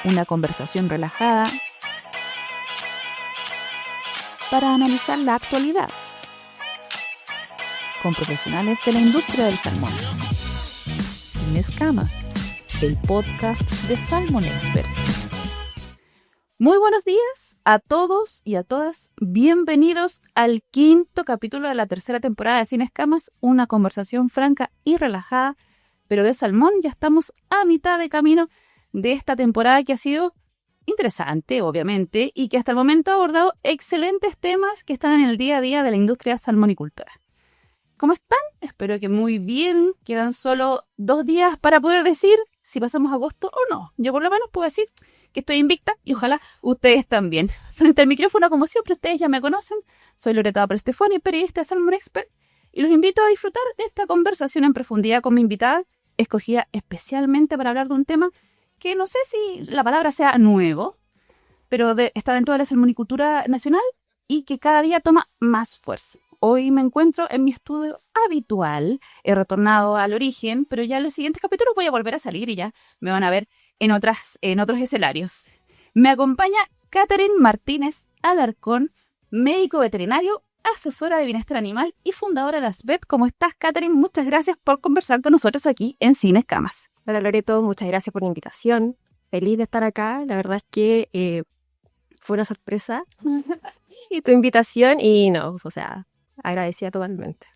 una conversación relajada para analizar la actualidad con profesionales de la industria del salmón. Sin escamas, el podcast de Salmon Expert. Muy buenos días a todos y a todas. Bienvenidos al 5º capítulo de la 3ª temporada de Sin Escamas, una conversación franca y relajada, pero de salmón. Ya estamos a mitad de camino de esta temporada que ha sido interesante, obviamente, y que hasta el momento ha abordado excelentes temas que están en el día a día de la industria salmonicultora. ¿Cómo están? Espero que muy bien. Quedan solo 2 días para poder decir si pasamos agosto o no. Yo por lo menos puedo decir que estoy invicta y ojalá ustedes también. Frente al micrófono, como siempre, ustedes ya me conocen. Soy Loreto Prestefoni, periodista de Salmon Expert, y los invito a disfrutar de esta conversación en profundidad con mi invitada, escogida especialmente para hablar de un tema que no sé si la palabra sea nuevo, pero está dentro de la salmonicultura nacional y que cada día toma más fuerza. Hoy me encuentro en mi estudio habitual, he retornado al origen, pero ya en los siguientes capítulos voy a volver a salir y ya me van a ver en otros escenarios. Me acompaña Catherine Martínez Alarcón, médico veterinario, asesora de bienestar animal y fundadora de ASBET. ¿Cómo estás, Catherine? Muchas gracias por conversar con nosotros aquí en Sin Escamas. Hola, Loreto, muchas gracias por la invitación. Feliz de estar acá. La verdad es que fue una sorpresa y tu invitación y no, o sea, agradecida totalmente.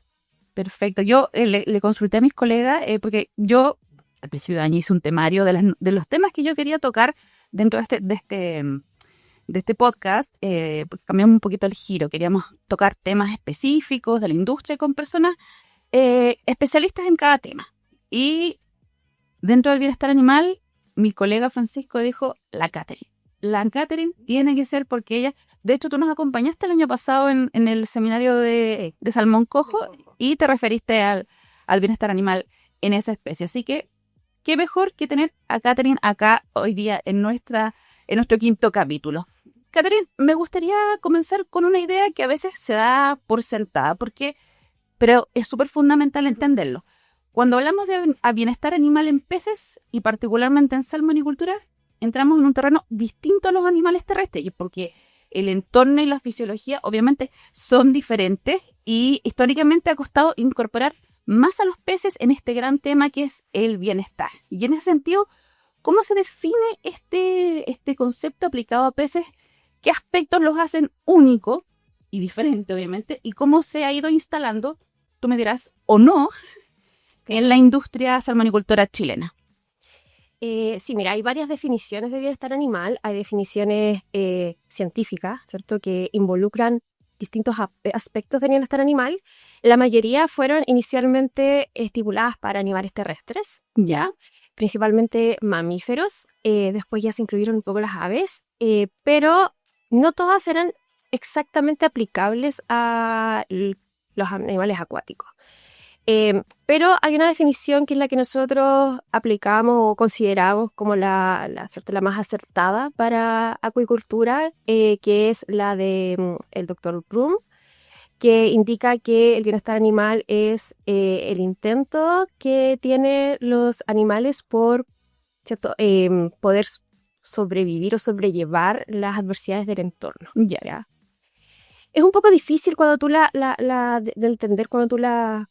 Perfecto. Yo le consulté a mis colegas porque yo al principio de año hice un temario de los temas que yo quería tocar dentro de este podcast, porque cambiamos un poquito el giro. Queríamos tocar temas específicos de la industria con personas especialistas en cada tema. Y dentro del bienestar animal, mi colega Francisco dijo, la Catherine tiene que ser, porque ella, de hecho tú nos acompañaste el año pasado en el seminario de salmón cojo y te referiste al bienestar animal en esa especie. Así que, qué mejor que tener a Catherine acá hoy día en nuestro 5º capítulo. Catherine, me gustaría comenzar con una idea que a veces se da por sentada, pero es súper fundamental entenderlo. Cuando hablamos de bienestar animal en peces y particularmente en salmonicultura, entramos en un terreno distinto a los animales terrestres, porque el entorno y la fisiología obviamente son diferentes y históricamente ha costado incorporar más a los peces en este gran tema que es el bienestar. Y en ese sentido, ¿cómo se define este concepto aplicado a peces? ¿Qué aspectos los hacen únicos y diferentes, obviamente? ¿Y cómo se ha ido instalando, tú me dirás, o no, en la industria salmonicultora chilena? Sí, mira, hay varias definiciones de bienestar animal. Hay definiciones científicas, ¿cierto?, que involucran distintos aspectos del bienestar animal. La mayoría fueron inicialmente estipuladas para animales terrestres, ¿Ya? Principalmente mamíferos. Después ya se incluyeron un poco las aves, pero no todas eran exactamente aplicables a los animales acuáticos. Pero hay una definición que es la que nosotros aplicamos o consideramos como la más acertada para acuicultura, que es la de el Dr. Bloom, que indica que el bienestar animal es el intento que tienen los animales por, ¿cierto?, poder sobrevivir o sobrellevar las adversidades del entorno. ¿Ya? Es un poco difícil cuando tú de entender cuando tú la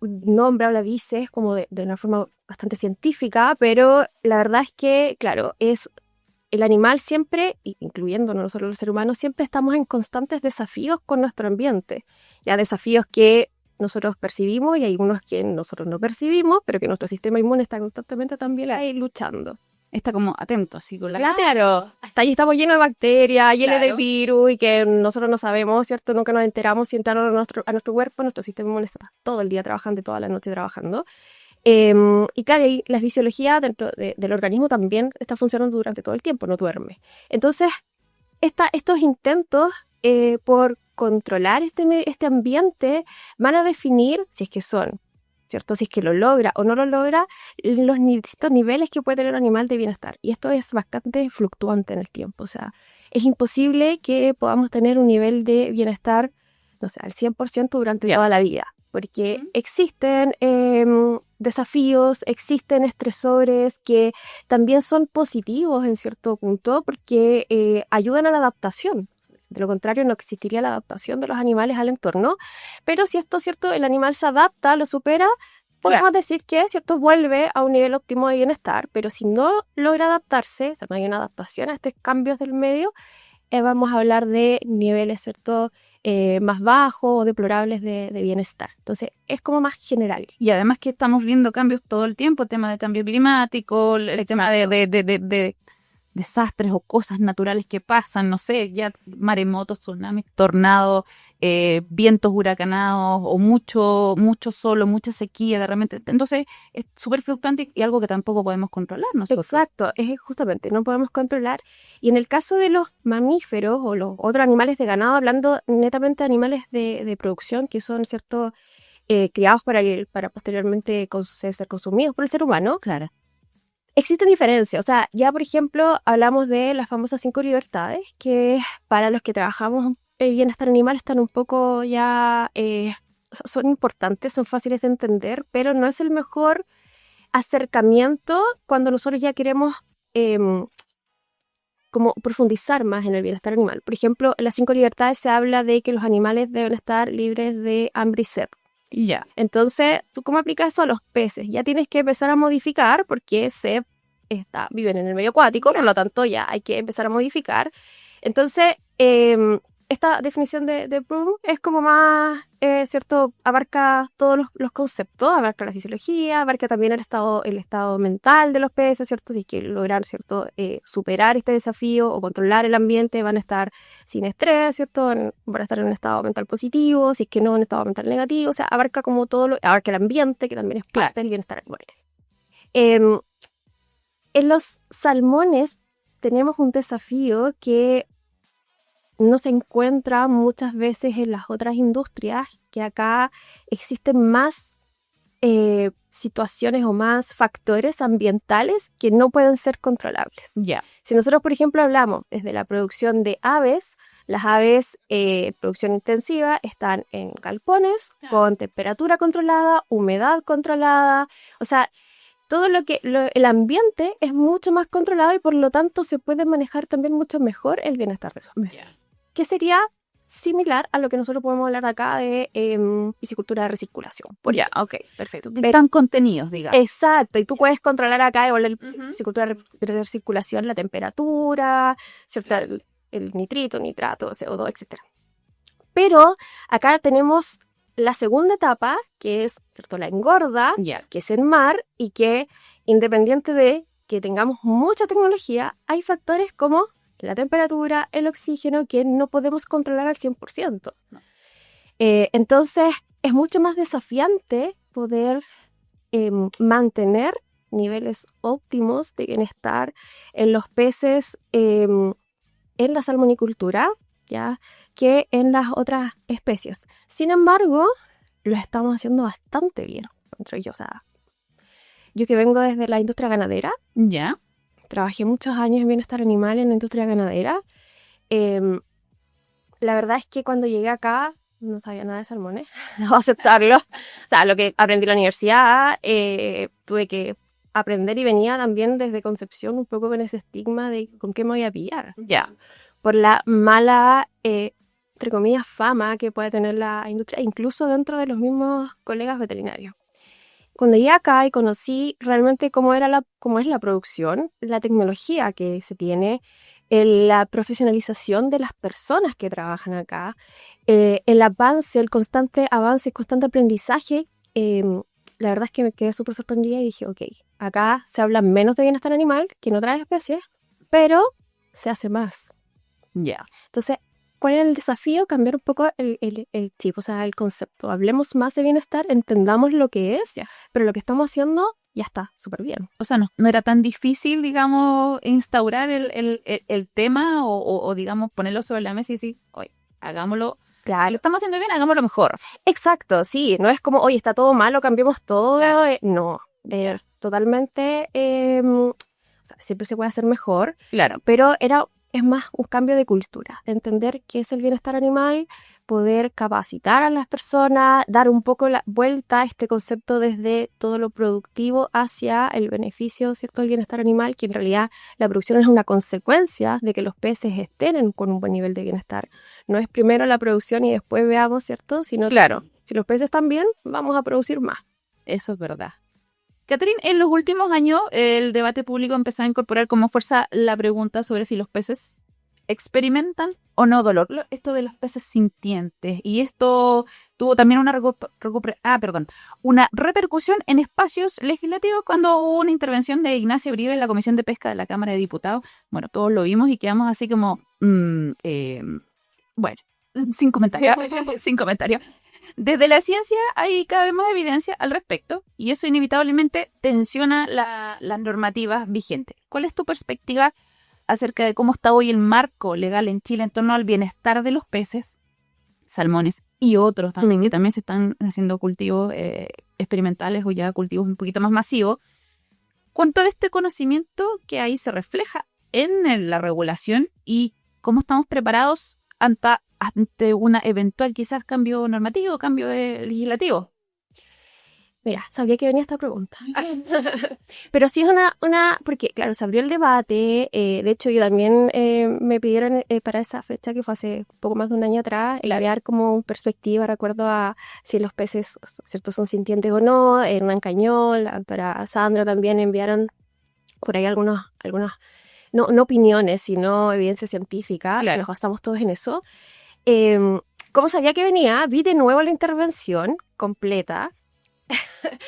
nombra o la dices como de una forma bastante científica, pero la verdad es que, claro, es el animal siempre, incluyendo no solo el ser humano, siempre estamos en constantes desafíos con nuestro ambiente. Ya desafíos que nosotros percibimos y hay unos que nosotros no percibimos, pero que nuestro sistema inmune está constantemente también ahí luchando. Está como atento, así con la... Claro, hasta ahí estamos llenos de bacterias, llenos de Claro. virus y que nosotros no sabemos, ¿cierto? Nunca nos enteramos si entraron a nuestro cuerpo, nuestro sistema inmune está todo el día trabajando y toda la noche trabajando. Y claro, y la fisiología dentro del organismo también está funcionando durante todo el tiempo, no duerme. Entonces, estos intentos por controlar este ambiente van a definir si es que son, ¿cierto?, si es que lo logra o no lo logra, los distintos niveles que puede tener un animal de bienestar. Y esto es bastante fluctuante en el tiempo. O sea, es imposible que podamos tener un nivel de bienestar, no sé, al 100% durante toda la vida. porque Ujú. existen desafíos, existen estresores que también son positivos en cierto punto porque ayudan a la adaptación. De lo contrario, no existiría la adaptación de los animales al entorno. Pero si esto, ¿cierto? El animal se adapta, lo supera, podemos decir que, ¿cierto? Vuelve a un nivel óptimo de bienestar. Pero si no logra adaptarse, o sea, no hay una adaptación a estos cambios del medio, vamos a hablar de niveles, ¿cierto? Más bajos o deplorables de bienestar. Entonces, es como más general. Y además que estamos viendo cambios todo el tiempo, el tema de cambio climático, el tema de desastres o cosas naturales que pasan, no sé, ya maremotos, tsunamis, tornados, vientos huracanados o mucho sol o mucha sequía de repente. Entonces es súper fluctuante y algo que tampoco podemos controlar nosotros. Exacto, es justamente, no podemos controlar. Y en el caso de los mamíferos o los otros animales de ganado, hablando netamente de animales de producción que son, ¿cierto? Criados para posteriormente ser consumidos por el ser humano, Claro. existen diferencias. O sea, ya por ejemplo hablamos de las famosas 5 libertades, que para los que trabajamos en bienestar animal están un poco ya, son importantes, son fáciles de entender, pero no es el mejor acercamiento cuando nosotros ya queremos como profundizar más en el bienestar animal. Por ejemplo, en las 5 libertades se habla de que los animales deben estar libres de hambre y sed. Ya. Entonces, ¿tú cómo aplicas eso a los peces? Ya tienes que empezar a modificar porque viven en el medio acuático, por lo tanto ya hay que empezar a modificar. Entonces, esta definición de Bloom es como más, ¿cierto? Abarca todos los conceptos, abarca la fisiología, abarca también el estado mental de los peces, ¿cierto? Si es que logran, ¿cierto? Superar este desafío o controlar el ambiente, van a estar sin estrés, ¿cierto? Van a estar en un estado mental positivo, si es que no, en un estado mental negativo, o sea, abarca como abarca el ambiente, que también es parte del bienestar animal. En los salmones tenemos un desafío que no se encuentra muchas veces en las otras industrias, que acá existen más situaciones o más factores ambientales que no pueden ser controlables. Ya. Si nosotros, por ejemplo, hablamos desde la producción de aves, las aves, producción intensiva, están en galpones con temperatura controlada, humedad controlada, o sea, todo el ambiente es mucho más controlado y por lo tanto se puede manejar también mucho mejor el bienestar de esos peces. Que sería similar a lo que nosotros podemos hablar acá de piscicultura de recirculación. Ya, ok, perfecto. Que están contenidos, digamos. Exacto, y tú puedes controlar acá igual el Ujú. piscicultura de recirculación, la temperatura, ¿cierto? El nitrito, nitrato, CO2, etc. Pero acá tenemos la segunda etapa, que es, ¿cierto? La engorda, Ya. que es en mar, y que independiente de que tengamos mucha tecnología, hay factores como la temperatura, el oxígeno, que no podemos controlar al 100%. No. Entonces, es mucho más desafiante poder mantener niveles óptimos de bienestar en los peces en la salmonicultura, ¿ya? Que en las otras especies. Sin embargo, lo estamos haciendo bastante bien, encuentro yo. O sea, yo que vengo desde la industria ganadera, Ya. trabajé muchos años en bienestar animal en la industria ganadera. La verdad es que cuando llegué acá no sabía nada de salmones, debo aceptarlo. O sea, lo que aprendí en la universidad, tuve que aprender y venía también desde Concepción un poco con ese estigma de con qué me voy a pillar. Ya. Por la mala, entre comillas, fama que puede tener la industria, incluso dentro de los mismos colegas veterinarios. Cuando llegué acá y conocí realmente cómo es la producción, la tecnología que se tiene, la profesionalización de las personas que trabajan acá, el avance, el constante avance, el constante aprendizaje, la verdad es que me quedé súper sorprendida y dije, ok, acá se habla menos de bienestar animal que en otras especies, pero se hace más. Ya. Entonces, ¿cuál era el desafío? Cambiar un poco el chip, o sea, el concepto. Hablemos más de bienestar, entendamos lo que es, pero lo que estamos haciendo ya está súper bien. O sea, no era tan difícil, digamos, instaurar el tema o, digamos, ponerlo sobre la mesa y decir, oye, hagámoslo. Claro. Lo estamos haciendo bien, hagámoslo mejor. Exacto, sí. No es como, oye, está todo malo, cambiemos todo. Claro. No, totalmente, o sea, siempre se puede hacer mejor. Claro. Pero es más un cambio de cultura, entender qué es el bienestar animal, poder capacitar a las personas, dar un poco la vuelta a este concepto desde todo lo productivo hacia el beneficio, ¿cierto?, del bienestar animal, que en realidad la producción es una consecuencia de que los peces estén con un buen nivel de bienestar. No es primero la producción y después veamos, ¿cierto? Sino Claro. si los peces están bien, vamos a producir más. Eso es verdad. Catherine, en los últimos años el debate público empezó a incorporar como fuerza la pregunta sobre si los peces experimentan o no dolor. Esto de los peces sintientes. Y esto tuvo también una repercusión en espacios legislativos cuando hubo una intervención de Ignacio Uribe en la Comisión de Pesca de la Cámara de Diputados. Bueno, todos lo vimos y quedamos así como... bueno, sin comentarios. Sin comentarios. Desde la ciencia hay cada vez más evidencia al respecto y eso inevitablemente tensiona las normativas vigentes. ¿Cuál es tu perspectiva acerca de cómo está hoy el marco legal en Chile en torno al bienestar de los peces, salmones y otros también, que también se están haciendo cultivos experimentales o ya cultivos un poquito más masivos? ¿Cuánto de este conocimiento que ahí se refleja en la regulación y cómo estamos preparados ante una eventual quizás cambio normativo, cambio legislativo? Mira, sabía que venía esta pregunta. Pero sí es porque claro, se abrió el debate, de hecho yo también me pidieron para esa fecha, que fue hace poco más de un año atrás, enviar como perspectiva, recuerdo a si los peces, ¿cierto?, son sintientes o no, en un Cañol, para Sandra también enviaron por ahí algunas no opiniones, sino evidencia científica, Claro. nos basamos todos en eso. Como sabía que venía, vi de nuevo la intervención completa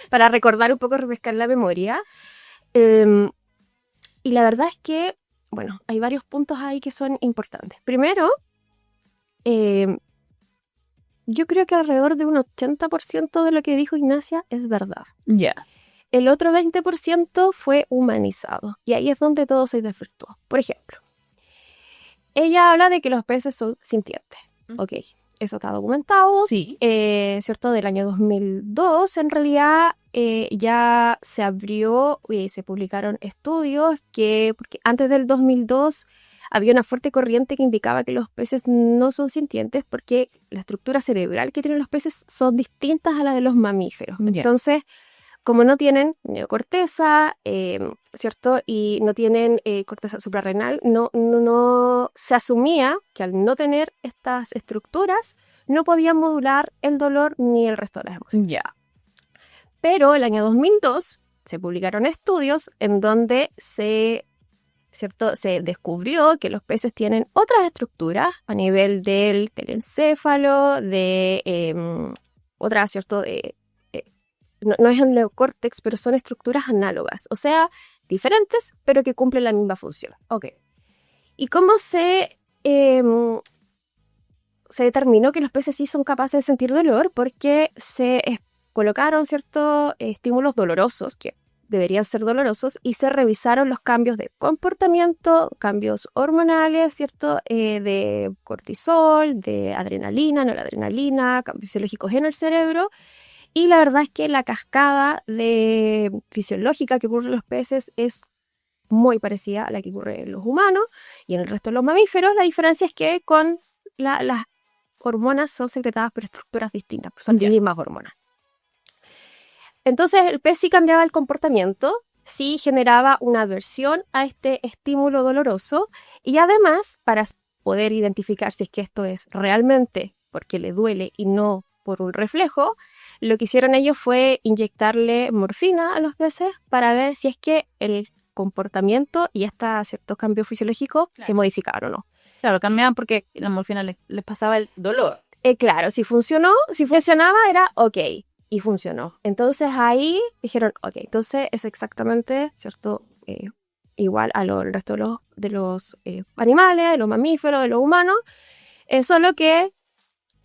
para recordar un poco, refrescar la memoria. Y la verdad es que, bueno, hay varios puntos ahí que son importantes. Primero, yo creo que alrededor de un 80% de lo que dijo Ignacia es verdad. Ya. El otro 20% fue humanizado. Y ahí es donde todo se desvirtuó. Por ejemplo, ella habla de que los peces son sintientes. Ok, eso está documentado. Sí. ¿Cierto? Del año 2002, en realidad, ya se abrió y se publicaron estudios porque antes del 2002 había una fuerte corriente que indicaba que los peces no son sintientes porque la estructura cerebral que tienen los peces son distintas a la de los mamíferos. Ya. Entonces, como no tienen neocorteza, ¿cierto? Y no tienen corteza suprarrenal, no se asumía que al no tener estas estructuras no podían modular el dolor ni el resto de las emociones. Ya. Pero el año 2002 se publicaron estudios en donde se descubrió que los peces tienen otras estructuras a nivel del telencéfalo, de otras, ¿cierto? No es un neocórtex, pero son estructuras análogas, o sea, diferentes, pero que cumplen la misma función. Ok. ¿Y cómo se determinó que los peces sí son capaces de sentir dolor? Porque se colocaron ciertos estímulos dolorosos, que deberían ser dolorosos, y se revisaron los cambios de comportamiento, cambios hormonales, ¿cierto? De cortisol, de adrenalina, noradrenalina, cambios fisiológicos en el cerebro. Y la verdad es que la cascada fisiológica que ocurre en los peces es muy parecida a la que ocurre en los humanos y en el resto de los mamíferos. La diferencia es que con las hormonas son secretadas por estructuras distintas, son las mismas hormonas. Entonces el pez sí cambiaba el comportamiento, sí generaba una aversión a este estímulo doloroso y además, para poder identificar si es que esto es realmente porque le duele y no por un reflejo, lo que hicieron ellos fue inyectarle morfina a los peces para ver si es que el comportamiento y ciertos cambios fisiológicos se modificaban o no. Claro, cambiaban porque la morfina les pasaba el dolor. Claro, si funcionaba era ok, y funcionó. Entonces ahí dijeron, ok, entonces es exactamente, ¿cierto? Igual al resto de los animales, de los mamíferos, de los humanos, solo que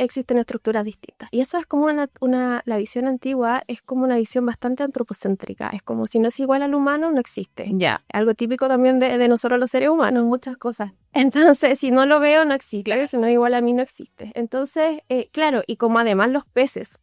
existen estructuras distintas. Y eso es como la visión antigua, es como una visión bastante antropocéntrica. Es como si no es igual al humano, no existe. Ya. Algo típico también de nosotros los seres humanos, muchas cosas. Entonces, si no lo veo, no existe. Claro, si no es igual a mí, no existe. Entonces, claro, y como además los peces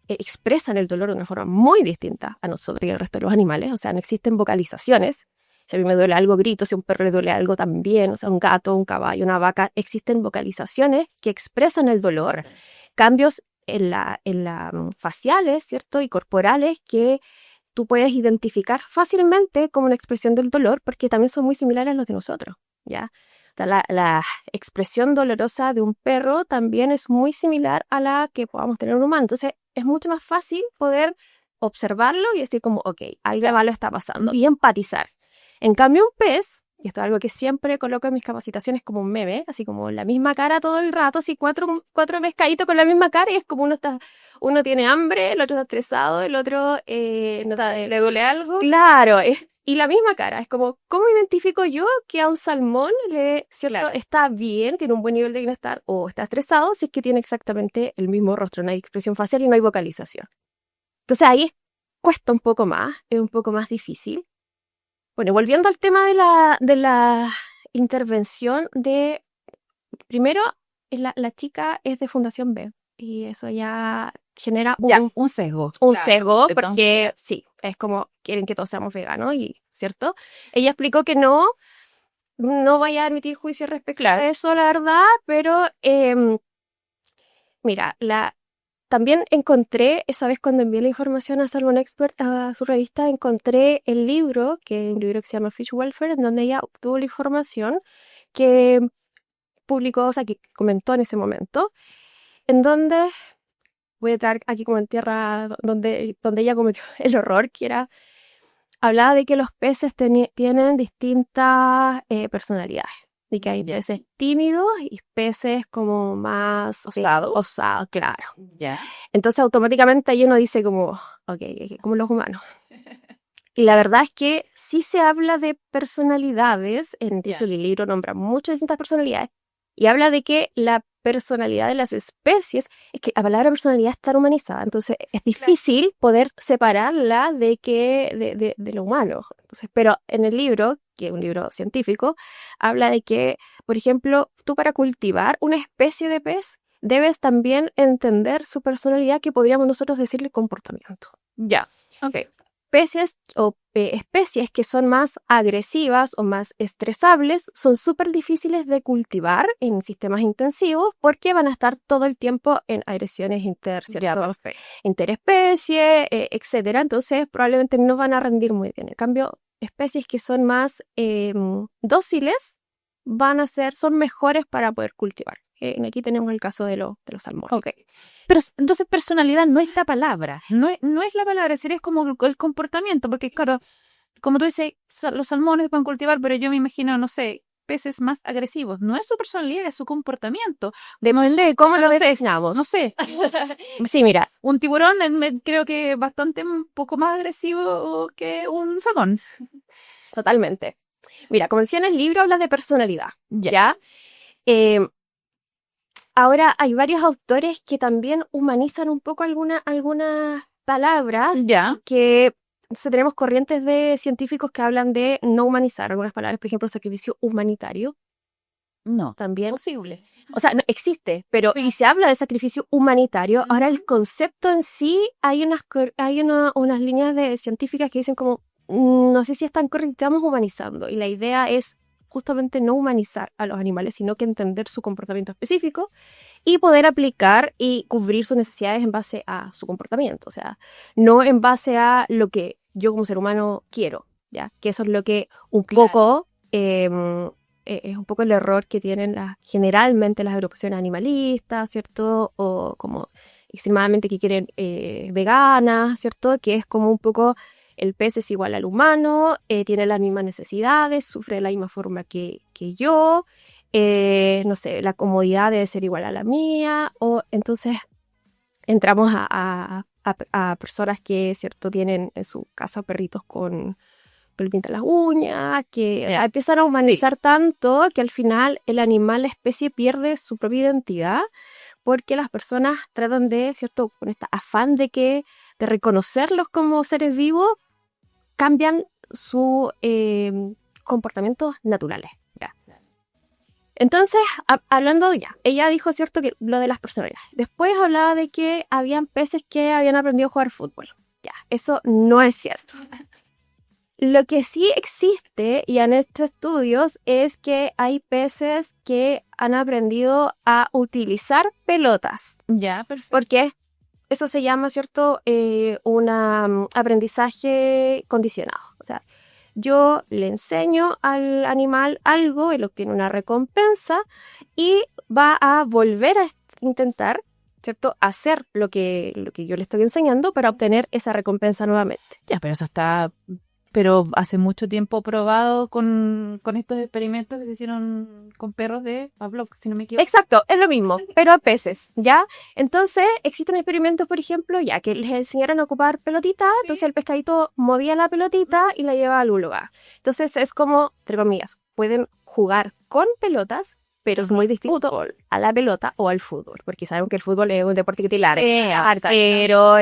expresan el dolor de una forma muy distinta a nosotros y al resto de los animales, o sea, no existen vocalizaciones, Si a mí me duele algo, grito. Si a un perro le duele algo, también. O sea, un gato, un caballo, una vaca. Existen vocalizaciones que expresan el dolor. Cambios en la faciales, ¿cierto? Y corporales que tú puedes identificar fácilmente como una expresión del dolor porque también son muy similares a los de nosotros, ¿ya? O sea, la expresión dolorosa de un perro también es muy similar a la que podamos tener un humano. Entonces, es mucho más fácil poder observarlo y decir como, ok, algo malo está pasando y empatizar. En cambio, un pez, y esto es algo que siempre coloco en mis capacitaciones como un meme, así como la misma cara todo el rato, así cuatro pescaditos con la misma cara y es como uno tiene hambre, el otro está estresado, el otro no sé, ¿Le duele algo? claro, y la misma cara. Es como, ¿cómo identifico yo que a un salmón ¿cierto? Claro. Está bien, tiene un buen nivel de bienestar o está estresado si es que tiene exactamente el mismo rostro, no hay expresión facial y no hay vocalización? Entonces ahí cuesta un poco más, es un poco más difícil. Bueno, volviendo al tema de la intervención primero, la chica es de Fundación B y eso ya genera Un sesgo. un Claro. sesgo, Entonces, porque sí, es como quieren que todos seamos veganos, y ¿cierto? Ella explicó que no vaya a emitir juicio respecto a eso, la verdad, pero mira, también encontré, esa vez cuando envié la información a Salmon Expert a su revista, encontré el libro, que es un libro que se llama Fish Welfare, en donde ella obtuvo la información que publicó, o sea, que comentó en ese momento, en donde voy a estar aquí como en tierra donde ella cometió el horror, que era, hablaba de que los peces tienen distintas personalidades. De que hay peces tímidos y peces como más osados, claro. Ya. Entonces automáticamente ahí uno dice como, ok, como los humanos. Y la verdad es que sí se habla de personalidades, de hecho el libro nombra muchas distintas personalidades, y habla de que la personalidad de las especies, es que la palabra personalidad está tan humanizada, entonces es difícil poder separarla de lo humano. Entonces, pero en el libro, que es un libro científico, habla de que, por ejemplo, tú para cultivar una especie de pez, debes también entender su personalidad, que podríamos nosotros decirle comportamiento. Ya. Ok. Especies o especies que son más agresivas o más estresables son súper difíciles de cultivar en sistemas intensivos porque van a estar todo el tiempo en agresiones interespecie, etcétera. Entonces probablemente no van a rendir muy bien. En cambio, especies que son más dóciles son mejores para poder cultivar. Aquí tenemos el caso de los salmones. Ok. Pero entonces personalidad no es la palabra, no es la palabra, sería como el comportamiento, porque claro, como tú dices, los salmones pueden cultivar, pero yo me imagino, no sé, peces más agresivos. No es su personalidad, es su comportamiento. ¿Cómo lo definamos? No sé. Sí, mira. Un tiburón creo que es bastante un poco más agresivo que un salmón. Totalmente. Mira, como decía en el libro, habla de personalidad, Ya. Ahora hay varios autores que también humanizan un poco algunas palabras, Ya. que tenemos corrientes de científicos que hablan de no humanizar algunas palabras, por ejemplo, sacrificio humanitario. No. También posible. O sea, no existe, pero y se habla de sacrificio humanitario. Ahora el concepto en sí, hay unas líneas científicas que dicen como, no sé si están correctas, estamos humanizando. Y la idea es justamente no humanizar a los animales, sino que entender su comportamiento específico y poder aplicar y cubrir sus necesidades en base a su comportamiento. O sea, no en base a lo que yo como ser humano quiero, ¿ya? Que eso es lo que un poco es un poco el error que tienen generalmente las agrupaciones animalistas, ¿cierto? O como extremadamente que quieren veganas, ¿cierto? Que es como un poco el pez es igual al humano, tiene las mismas necesidades, sufre de la misma forma que yo, no sé, la comodidad debe ser igual a la mía, o entonces entramos a personas que, ¿cierto? Tienen en su casa perritos que le pintan las uñas, que empiezan a humanizar tanto que al final el animal, la especie pierde su propia identidad porque las personas tratan de, ¿cierto? Con este afán de reconocerlos como seres vivos, cambian sus comportamientos naturales. ¿Ya? Entonces, hablando ya, ella dijo, ¿cierto? Que lo de las personalidades. Después hablaba de que habían peces que habían aprendido a jugar fútbol. Ya, eso no es cierto. Lo que sí existe y han hecho estudios es que hay peces que han aprendido a utilizar pelotas. Ya, perfecto. Porque eso se llama, ¿cierto? Un aprendizaje condicionado. O sea, yo le enseño al animal algo, él obtiene una recompensa y va a volver a intentar, ¿cierto? Hacer lo que yo le estoy enseñando para obtener esa recompensa nuevamente. Ya, pero eso está... Pero hace mucho tiempo probado con estos experimentos que se hicieron con perros de Pavlov, si no me equivoco. Exacto, es lo mismo, pero a peces, ¿ya? Entonces, existen experimentos, por ejemplo, ya que les enseñaron a ocupar pelotita, entonces el pescadito movía la pelotita y la llevaba al lugar. Entonces, es como, entre comillas, pueden jugar con pelotas, pero es muy distinto a la pelota o al fútbol, porque sabemos que el fútbol es un deporte que te larga, pero...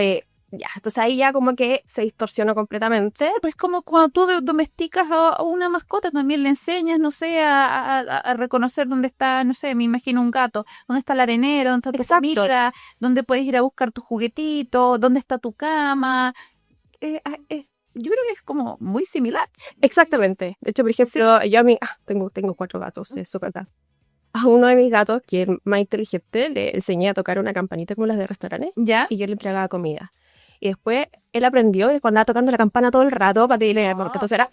ya, entonces ahí ya como que se distorsionó completamente. Pues como cuando tú domesticas a una mascota, también le enseñas, no sé, a reconocer dónde está, no sé, me imagino un gato, dónde está el arenero, dónde está tu comida, dónde puedes ir a buscar tu juguetito, dónde está tu cama. Yo creo que es como muy similar. Exactamente. De hecho, por ejemplo, yo a mí tengo 4 gatos, es súper grande. A uno de mis gatos, que es más inteligente, le enseñé a tocar una campanita como las de restaurantes, ¿Ya? y yo le entregaba comida. Y después él aprendió que cuando andaba tocando la campana todo el rato para pedirle, porque entonces era...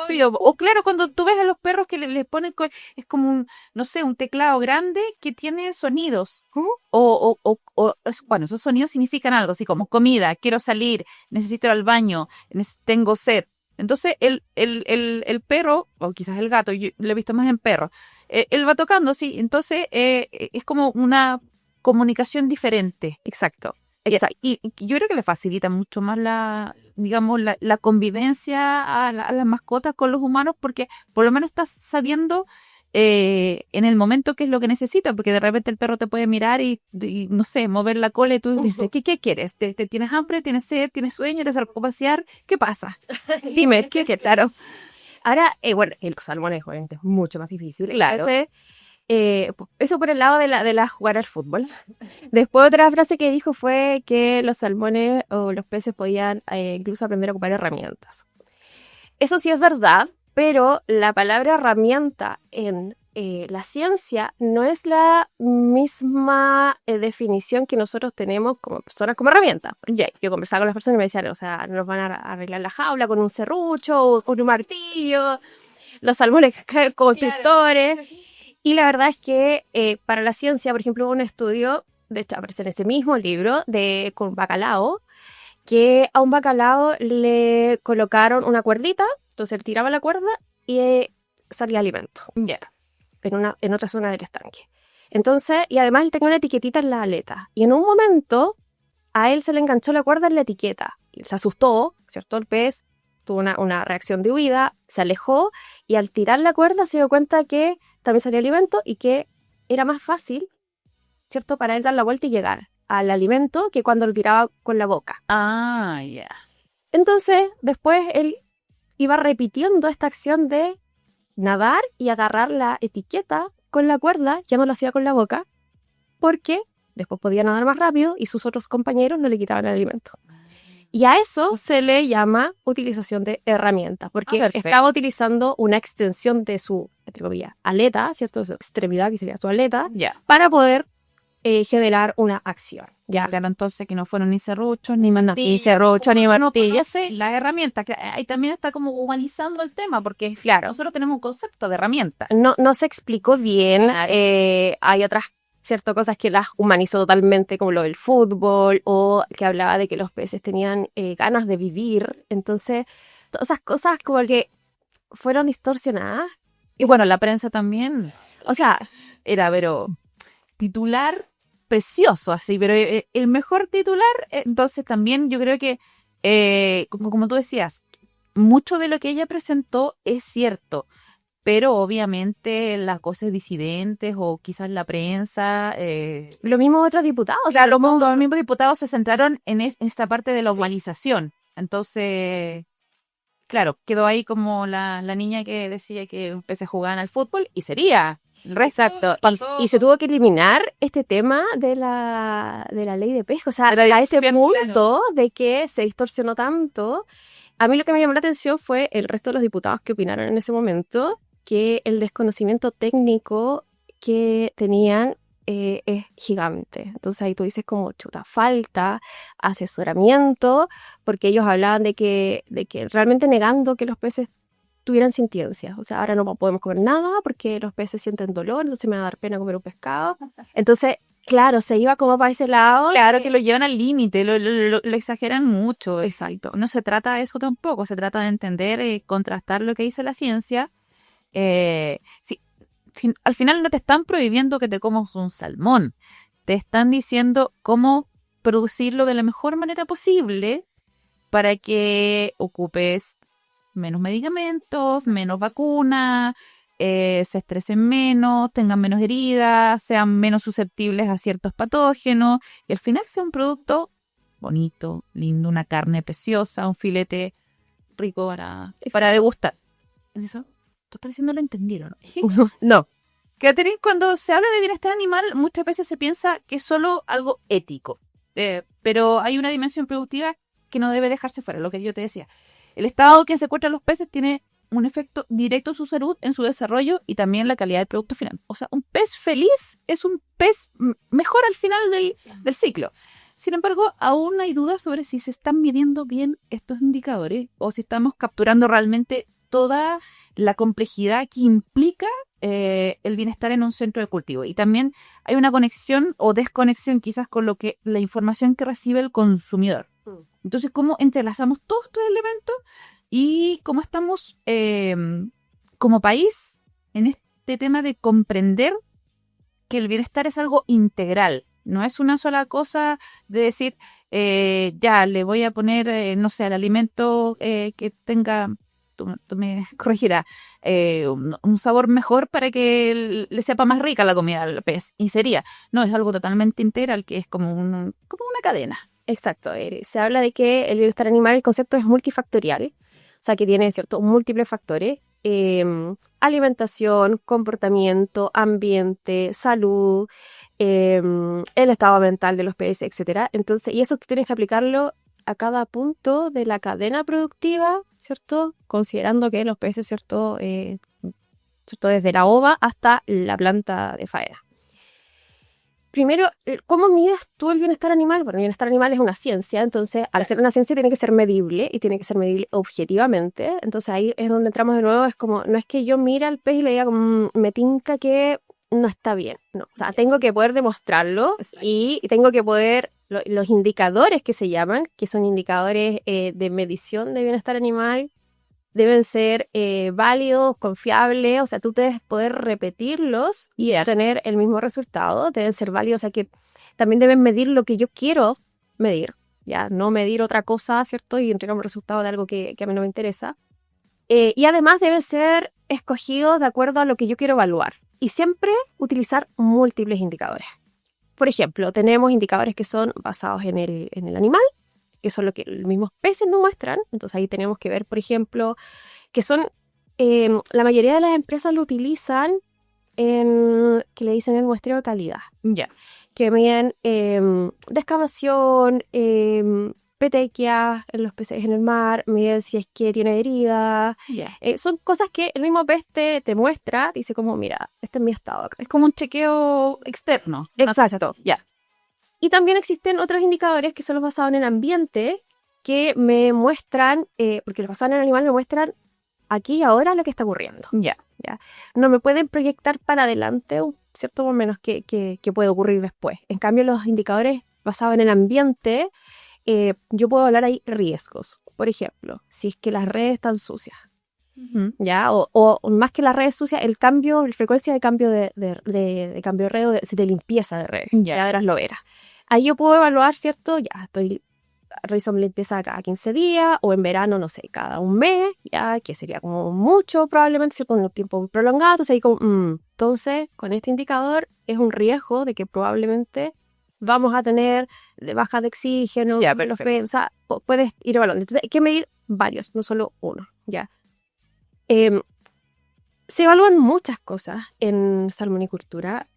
Obvio. O claro, cuando tú ves a los perros que les ponen, es como un, no sé, un teclado grande que tiene sonidos. Bueno, esos sonidos significan algo, así como comida, quiero salir, necesito ir al baño, tengo sed. Entonces el perro, o quizás el gato, yo lo he visto más en perros, él va tocando, sí, entonces es como una comunicación diferente. Exacto. Y yo creo que le facilita mucho más la convivencia a las mascotas con los humanos, porque por lo menos estás sabiendo en el momento qué es lo que necesita, porque de repente el perro te puede mirar y no sé, mover la cola y tú dices, ¿qué quieres? ¿Tienes hambre? ¿Tienes sed? ¿Tienes sueño? ¿Te salgo a pasear? ¿Qué pasa? Dime, ¿qué? Claro. Ahora, bueno, el salmón es obviamente mucho más difícil. Claro. Eso por el lado de la jugar al fútbol. Después otra frase que dijo fue que los salmones o los peces podían incluso aprender a ocupar herramientas. Eso sí es verdad, pero la palabra herramienta en la ciencia no es la misma definición que nosotros tenemos como personas como herramienta. Yo conversaba con las personas y me decían, o sea, nos van a arreglar la jaula con un serrucho o con un martillo, los salmones constructores. Claro. Y la verdad es que para la ciencia, por ejemplo, hubo un estudio, de hecho aparece en ese mismo libro, con bacalao, que a un bacalao le colocaron una cuerdita, entonces él tiraba la cuerda y salía alimento. Ya. En otra zona del estanque. Entonces, y además él tenía una etiquetita en la aleta. Y en un momento a él se le enganchó la cuerda en la etiqueta. Y se asustó, ¿cierto? El pez tuvo una reacción de huida, se alejó y al tirar la cuerda se dio cuenta que también salía alimento y que era más fácil, ¿cierto? Para él dar la vuelta y llegar al alimento que cuando lo tiraba con la boca. Ah, ya. Entonces, después él iba repitiendo esta acción de nadar y agarrar la etiqueta con la cuerda, ya no lo hacía con la boca, porque después podía nadar más rápido y sus otros compañeros no le quitaban el alimento. Y a eso se le llama utilización de herramientas, porque estaba utilizando una extensión de su, entre comillas, aleta, ¿cierto? Su extremidad, que sería su aleta, para poder generar una acción. Ya. Claro, entonces que no fueron ni serruchos, ni martillos, ni martillos. Las herramientas, que ahí también está como humanizando el tema, porque claro, nosotros tenemos un concepto de herramienta. No se explicó bien, hay otras cosas que las humanizó totalmente, como lo del fútbol, o que hablaba de que los peces tenían ganas de vivir. Entonces, todas esas cosas como que fueron distorsionadas. Y bueno, la prensa también, o sea, era, pero titular precioso, así, pero el mejor titular, entonces también yo creo que, como tú decías, mucho de lo que ella presentó es cierto, pero obviamente las cosas disidentes o quizás la prensa... Lo mismo otros diputados. O sea, los mismos diputados se centraron en esta parte de la humanización. Entonces, claro, quedó ahí como la niña que decía que los peces jugaban al fútbol y sería... Exacto. Y se tuvo que eliminar este tema de la ley de pesca. O sea, a ese punto de que se distorsionó tanto... a mí lo que me llamó la atención fue el resto de los diputados que opinaron en ese momento, que el desconocimiento técnico que tenían es gigante. Entonces ahí tú dices como, chuta, falta asesoramiento, porque ellos hablaban de que realmente negando que los peces tuvieran sintiencia. O sea, ahora no podemos comer nada porque los peces sienten dolor, entonces me va a dar pena comer un pescado. Entonces, claro, se iba como para ese lado. Claro que lo llevan al límite, lo exageran mucho. Exacto. No se trata de eso tampoco, se trata de entender y contrastar lo que dice la ciencia. Al final no te están prohibiendo que te comas un salmón, te están diciendo cómo producirlo de la mejor manera posible para que ocupes menos medicamentos, menos vacunas, se estresen menos, tengan menos heridas, sean menos susceptibles a ciertos patógenos y al final sea un producto bonito, lindo, una carne preciosa, un filete rico para degustar. ¿Es eso? Estoy pareciendo lo entendieron. No. Catherine, cuando se habla de bienestar animal, muchas veces se piensa que es solo algo ético, pero hay una dimensión productiva que no debe dejarse fuera, lo que yo te decía. El estado que se encuentran los peces tiene un efecto directo en su salud, en su desarrollo y también la calidad del producto final. O sea, un pez feliz es un pez mejor al final del ciclo. Sin embargo, aún hay dudas sobre si se están midiendo bien estos indicadores o si estamos capturando realmente toda la complejidad que implica el bienestar en un centro de cultivo. Y también hay una conexión o desconexión quizás con la información que recibe el consumidor. Entonces, ¿cómo entrelazamos todos estos elementos y cómo estamos como país en este tema de comprender que el bienestar es algo integral? No es una sola cosa de decir, ya, le voy a poner, no sé, al alimento que tenga, tú me corregirás, un sabor mejor para que le sepa más rica la comida al pez. Y sería, no, es algo totalmente integral, que es como una cadena. Exacto. Se habla de que el bienestar animal, el concepto es multifactorial, o sea, que tiene, ¿cierto?, múltiples factores. Alimentación, comportamiento, ambiente, salud, el estado mental de los peces, etcétera. Entonces, y eso tienes que aplicarlo a cada punto de la cadena productiva, ¿cierto? Considerando que los peces, ¿cierto? ¿Cierto? Desde la ova hasta la planta de faena. Primero, ¿cómo mides tú el bienestar animal? Bueno, el bienestar animal es una ciencia, entonces al ser una ciencia tiene que ser medible y tiene que ser medible objetivamente. Entonces ahí es donde entramos de nuevo, es como, no es que yo mire al pez y le diga como, me tinca que no está bien, no. O sea, tengo que poder demostrarlo y tengo que poder, los indicadores que se llaman, que son indicadores de medición de bienestar animal, deben ser válidos, confiables, o sea, tú debes poder repetirlos y tener el mismo resultado, deben ser válidos, o sea, que también deben medir lo que yo quiero medir, ya, no medir otra cosa, ¿cierto? Y entregar un resultado de algo que a mí no me interesa. Y además deben ser escogidos de acuerdo a lo que yo quiero evaluar y siempre utilizar múltiples indicadores. Por ejemplo, tenemos indicadores que son basados en el animal, que son lo que los mismos peces nos muestran. Entonces ahí tenemos que ver, por ejemplo, que son, la mayoría de las empresas lo utilizan que le dicen el muestreo de calidad. Ya. Que miden descamación, petequias en los peces en el mar, miden si es que tiene heridas. Yeah. Son cosas que el mismo pez te muestra, dice como, mira, este es mi estado acá. Es como un chequeo externo. Exacto. Ya. Y también existen otros indicadores que son los basados en el ambiente, que me muestran, porque los basados en el animal me muestran aquí y ahora lo que está ocurriendo. Ya. No me pueden proyectar para adelante un cierto más o menos que puede ocurrir después. En cambio, los indicadores basados en el ambiente, yo puedo hablar ahí riesgos. Por ejemplo, si es que las redes están sucias. Uh-huh. ¿Ya? O más que las redes sucias, la frecuencia de cambio de cambio de red, de limpieza de redes, ya de las loberas. Ahí yo puedo evaluar, ¿cierto? Ya realizo mi limpieza cada 15 días, o en verano, no sé, cada un mes, ya, que sería como mucho, probablemente, si con un tiempo prolongado. Entonces, ahí como, entonces, con este indicador es un riesgo de que probablemente vamos a tener bajas de oxígeno, o sea, puedes ir evaluando. Entonces, hay que medir varios, no solo uno, ya. Se evalúan muchas cosas en salmonicultura.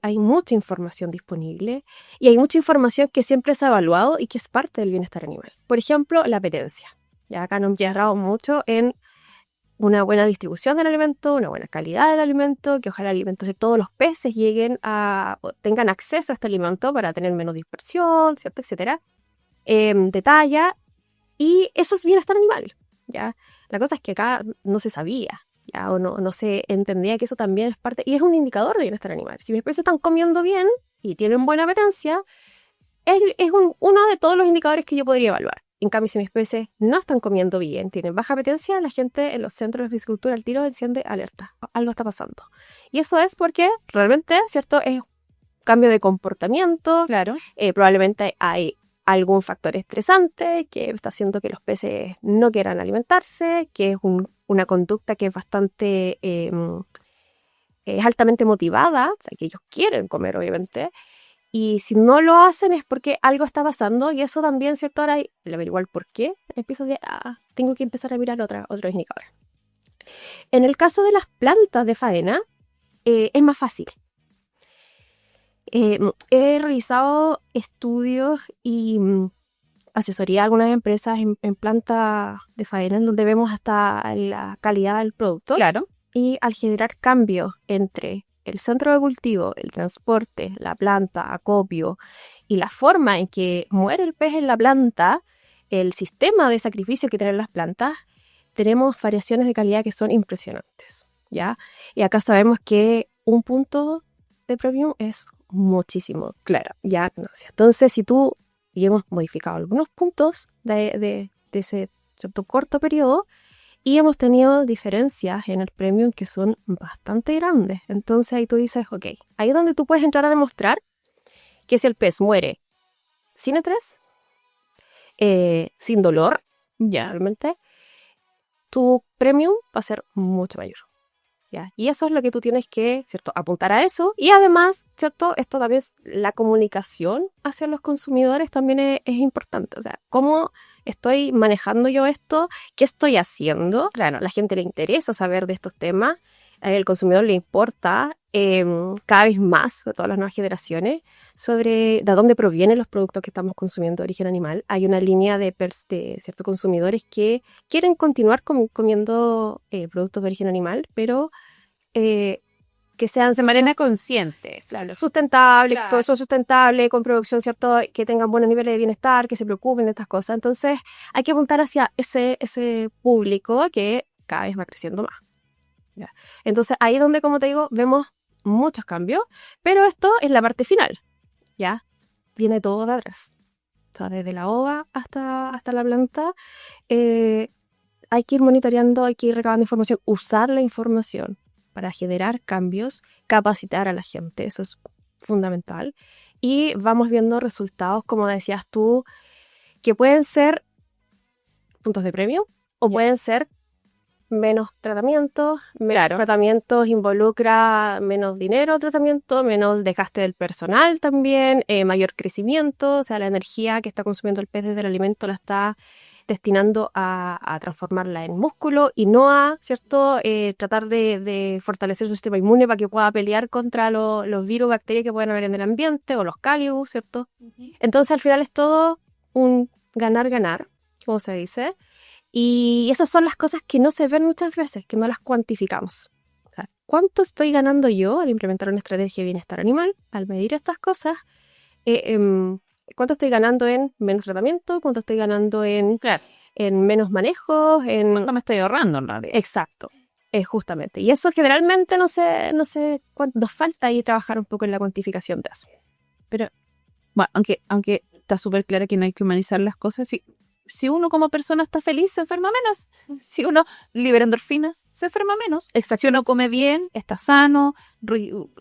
Hay mucha información disponible y hay mucha información que siempre se ha evaluado y que es parte del bienestar animal. Por ejemplo, la apetencia. Ya acá nos hemos centrado mucho en una buena distribución del alimento, una buena calidad del alimento, que ojalá el alimento de todos los peces lleguen o tengan acceso a este alimento para tener menos dispersión, ¿cierto? Etcétera. De talla, y eso es bienestar animal, ¿ya? La cosa es que acá no se sabía, ¿ya? O no se entendía que eso también es parte, y es un indicador de bienestar animal. Si mis peces están comiendo bien y tienen buena apetencia, es uno de todos los indicadores que yo podría evaluar. En cambio, si mis peces no están comiendo bien, tienen baja apetencia, la gente en los centros de piscicultura al tiro enciende alerta. Algo está pasando. Y eso es porque realmente, ¿cierto? Es un cambio de comportamiento. Claro. Probablemente hay algún factor estresante que está haciendo que los peces no quieran alimentarse, que es una conducta que es bastante, es altamente motivada, o sea, que ellos quieren comer, obviamente. Y si no lo hacen es porque algo está pasando, y eso también, ¿cierto? Ahora, al averiguar por qué, empiezo a decir, tengo que empezar a mirar otros indicadores. En el caso de las plantas de faena, es más fácil. He realizado estudios y asesoría a algunas empresas en plantas de faena, en donde vemos hasta la calidad del producto. Claro. Y al generar cambios entre el centro de cultivo, el transporte, la planta, acopio y la forma en que muere el pez en la planta, el sistema de sacrificio que tienen las plantas, tenemos variaciones de calidad que son impresionantes, ¿ya? Y acá sabemos que un punto de premium es muchísimo, Claro. ya ganancia. Entonces, y hemos modificado algunos puntos de ese cierto corto periodo, y hemos tenido diferencias en el premium que son bastante grandes. Entonces ahí tú dices, ok, ahí es donde tú puedes entrar a demostrar que si el pez muere sin estrés, sin dolor, Ya. realmente, tu premium va a ser mucho mayor. ¿Ya? Y eso es lo que tú tienes que, ¿cierto?, apuntar a eso. Y además, ¿cierto?, esto también es la comunicación hacia los consumidores también es importante. O sea, ¿cómo estoy manejando yo esto? ¿Qué estoy haciendo? Claro, a la gente le interesa saber de estos temas. Al consumidor le importa cada vez más, sobre todo las nuevas generaciones, sobre de dónde provienen los productos que estamos consumiendo de origen animal. Hay una línea de ciertos consumidores que quieren continuar comiendo productos de origen animal, pero que sean De manera consciente. claro, sustentables, Claro. producción sustentable, con producción, ¿cierto?, que tengan buenos niveles de bienestar, que se preocupen de estas cosas. Entonces, hay que apuntar hacia ese público que cada vez va creciendo más. ¿Ya? Entonces, ahí es donde, como te digo, vemos muchos cambios, pero esto es la parte final, ¿ya? Viene todo de atrás. O sea, desde la ova hasta la planta, hay que ir monitoreando, hay que ir recabando información, usar la información para generar cambios, capacitar a la gente, eso es fundamental. Y vamos viendo resultados, como decías tú, que pueden ser puntos de premio o pueden ser menos tratamientos. Claro. Tratamientos involucra menos dinero, tratamiento, menos desgaste del personal también, mayor crecimiento, o sea, la energía que está consumiendo el pez desde el alimento la está destinando a transformarla en músculo y no a, ¿cierto?, tratar de fortalecer su sistema inmune para que pueda pelear contra los virus, bacterias que pueden haber en el ambiente o los cálidos, ¿cierto? Entonces, al final es todo un ganar-ganar, como se dice. Y esas son las cosas que no se ven muchas veces, que no las cuantificamos. O sea, ¿cuánto estoy ganando yo al implementar una estrategia de bienestar animal? Al medir estas cosas, ¿cuánto estoy ganando en menos tratamiento? ¿Cuánto estoy ganando en menos manejos? ¿Cuánto me estoy ahorrando en realidad? Exacto, justamente. Y eso generalmente no sé cuánto nos falta ahí trabajar un poco en la cuantificación de eso. Pero, bueno, aunque está súper claro que no hay que humanizar las cosas, si uno como persona está feliz, se enferma menos. Si uno libera endorfinas, se enferma menos. Exacto. Si uno come bien, está sano,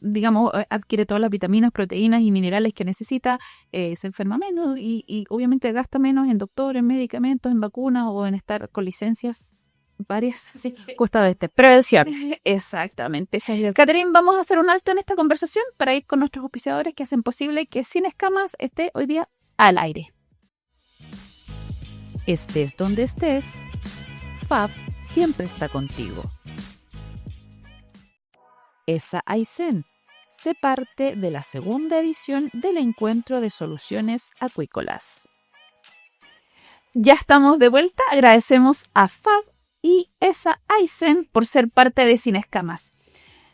digamos, adquiere todas las vitaminas, proteínas y minerales que necesita, se enferma menos y obviamente gasta menos en doctores, en medicamentos, en vacunas o en estar con licencias varias. Sí, Justo prevención. Exactamente. Catherine, vamos a hacer un alto en esta conversación para ir con nuestros auspiciadores que hacen posible que Sin Escamas esté hoy día al aire. Estés donde estés, FAB siempre está contigo. ESA Aysén, sé parte de la segunda edición del Encuentro de Soluciones Acuícolas. Ya estamos de vuelta. Agradecemos a Fab y Esa Eisen por ser parte de Sin Escamas.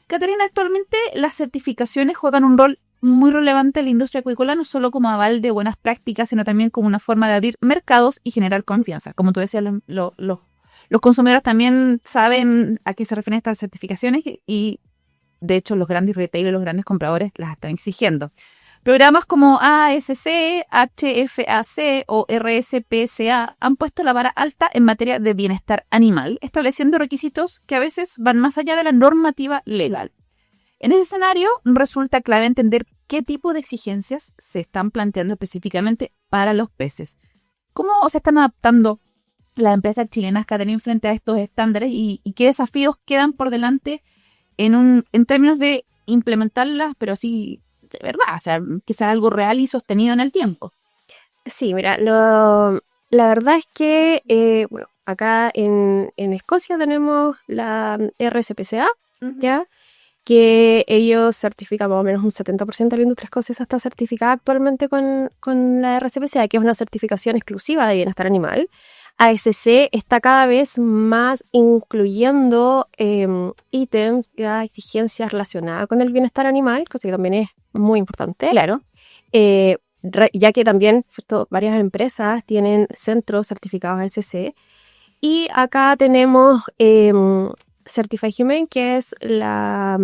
Caterina, actualmente las certificaciones juegan un rol muy relevante en la industria acuícola, no solo como aval de buenas prácticas, sino también como una forma de abrir mercados y generar confianza. Como tú decías, los consumidores también saben a qué se refieren estas certificaciones y de hecho los grandes retailers, los grandes compradores las están exigiendo. Programas como ASC, HFAC o RSPCA han puesto la vara alta en materia de bienestar animal, estableciendo requisitos que a veces van más allá de la normativa legal. En ese escenario, resulta clave entender qué tipo de exigencias se están planteando específicamente para los peces. ¿Cómo se están adaptando las empresas chilenas, Catherine, frente a estos estándares y qué desafíos quedan por delante en términos de implementarlas, pero así de verdad, o sea, que sea algo real y sostenido en el tiempo? Sí, mira, la verdad es que, bueno, acá en Escocia tenemos la RSPCA, ¿ya? Que ellos certifican más o menos un 70% de la industria escocesa está certificada actualmente con la RSPCA, que es una certificación exclusiva de bienestar animal. ASC está cada vez más incluyendo ítems, exigencias relacionadas con el bienestar animal, cosa que también es muy importante. Claro. Ya que también varias empresas tienen centros certificados ASC. Y acá tenemos Certified Humane, que es la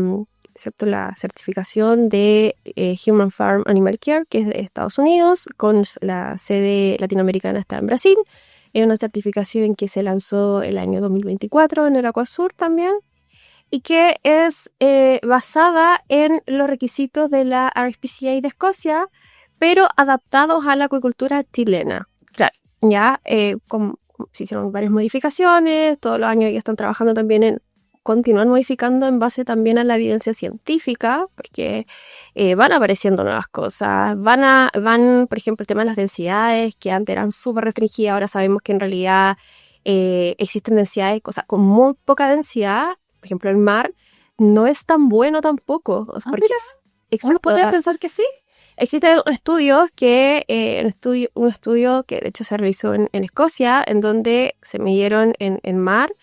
certificación de Human Farm Animal Care, que es de Estados Unidos, con la sede latinoamericana está en Brasil. Es una certificación que se lanzó el año 2024 en el Aquasur también, y que es basada en los requisitos de la RSPCA de Escocia, pero adaptados a la acuicultura chilena. Claro. Ya se hicieron varias modificaciones, todos los años ya están trabajando también en continuar modificando en base también a la evidencia científica, porque van apareciendo nuevas cosas, van, por ejemplo, el tema de las densidades, que antes eran súper restringidas, ahora sabemos que en realidad existen densidades, cosas con muy poca densidad, por ejemplo, el mar no es tan bueno tampoco. O sea, porque ¿Uno puede pensar que sí? Existen estudios un estudio que de hecho se realizó en Escocia, en donde se midieron en mar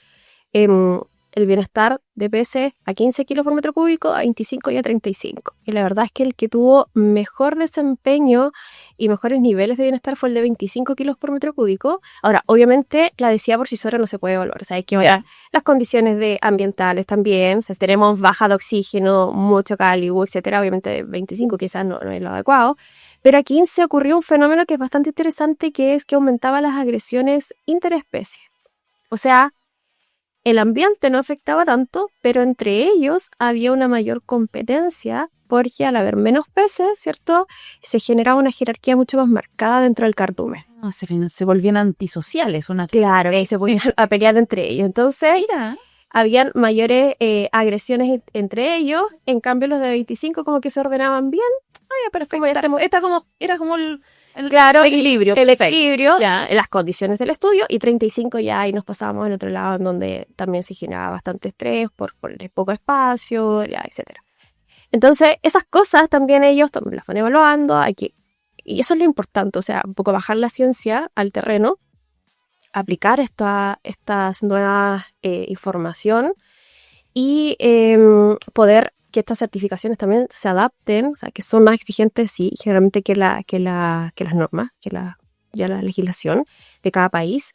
el bienestar de peces a 15 kilos por metro cúbico, a 25 y a 35. Y la verdad es que el que tuvo mejor desempeño y mejores niveles de bienestar fue el de 25 kilos por metro cúbico. Ahora, obviamente, la densidad por sí sola no se puede evaluar. O sea, hay que ver las condiciones ambientales también. O sea, si tenemos baja de oxígeno, mucho cálido, etcétera, obviamente 25 quizás no es lo adecuado. Pero a 15 ocurrió un fenómeno que es bastante interesante, que es que aumentaba las agresiones interespecie. O sea, el ambiente no afectaba tanto, pero entre ellos había una mayor competencia porque al haber menos peces, ¿cierto? Se generaba una jerarquía mucho más marcada dentro del cardumen. Se volvían antisociales. Claro, y se ponían a pelear entre ellos. Entonces, habían mayores agresiones entre ellos. En cambio, los de 25 como que se ordenaban bien. Perfecto. Era como el equilibrio. El perfecto. equilibrio, las condiciones del estudio, y 35 ya ahí nos pasábamos al otro lado, en donde también se generaba bastante estrés por el poco espacio, etcétera. Entonces, esas cosas también ellos también las van evaluando, y eso es lo importante, o sea, un poco bajar la ciencia al terreno, aplicar estas nuevas información y poder que estas certificaciones también se adapten, o sea, que son más exigentes, sí, generalmente que las normas, la legislación de cada país,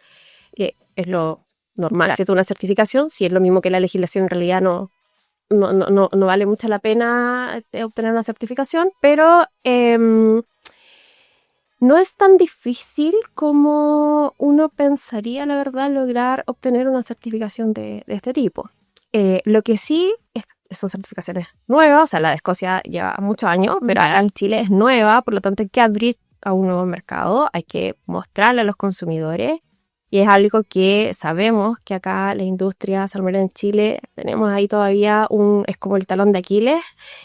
es lo normal. Hacer una certificación, si es lo mismo que la legislación, en realidad no vale mucho la pena obtener una certificación, pero no es tan difícil como uno pensaría, la verdad, lograr obtener una certificación de este tipo. Lo que sí son certificaciones nuevas, o sea, la de Escocia lleva muchos años, pero acá en Chile es nueva, por lo tanto hay que abrir a un nuevo mercado, hay que mostrarle a los consumidores, y es algo que sabemos que acá la industria salmonera en Chile tenemos ahí todavía es como el talón de Aquiles,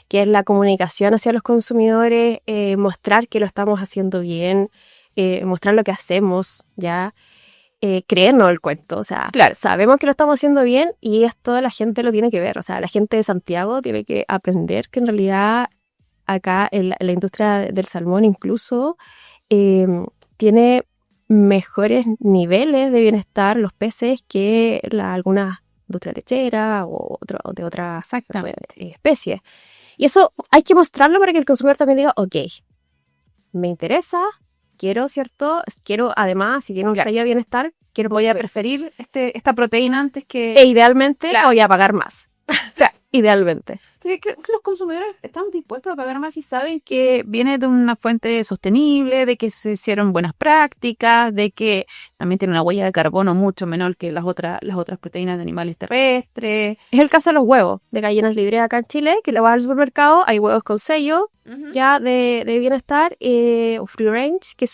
que es la comunicación hacia los consumidores, mostrar que lo estamos haciendo bien, mostrar lo que hacemos, ya. Creernos el cuento, o sea, claro, sabemos que lo estamos haciendo bien y esto la gente lo tiene que ver, o sea, la gente de Santiago tiene que aprender que en realidad acá la industria del salmón incluso tiene mejores niveles de bienestar los peces que algunas industria lechera o de otras especies. Y eso hay que mostrarlo para que el consumidor también diga, ok, me interesa, quiero, ¿cierto? Quiero, además, si tiene un sello de bienestar, voy a preferir esta proteína antes que... E idealmente voy a pagar más. Idealmente. Que los consumidores están dispuestos a pagar más y saben que viene de una fuente sostenible, de que se hicieron buenas prácticas, de que también tiene una huella de carbono mucho menor que las otras proteínas de animales terrestres. Es el caso de los huevos de gallinas libres acá en Chile, que le vas al supermercado, hay huevos con sello ya de bienestar o free range, que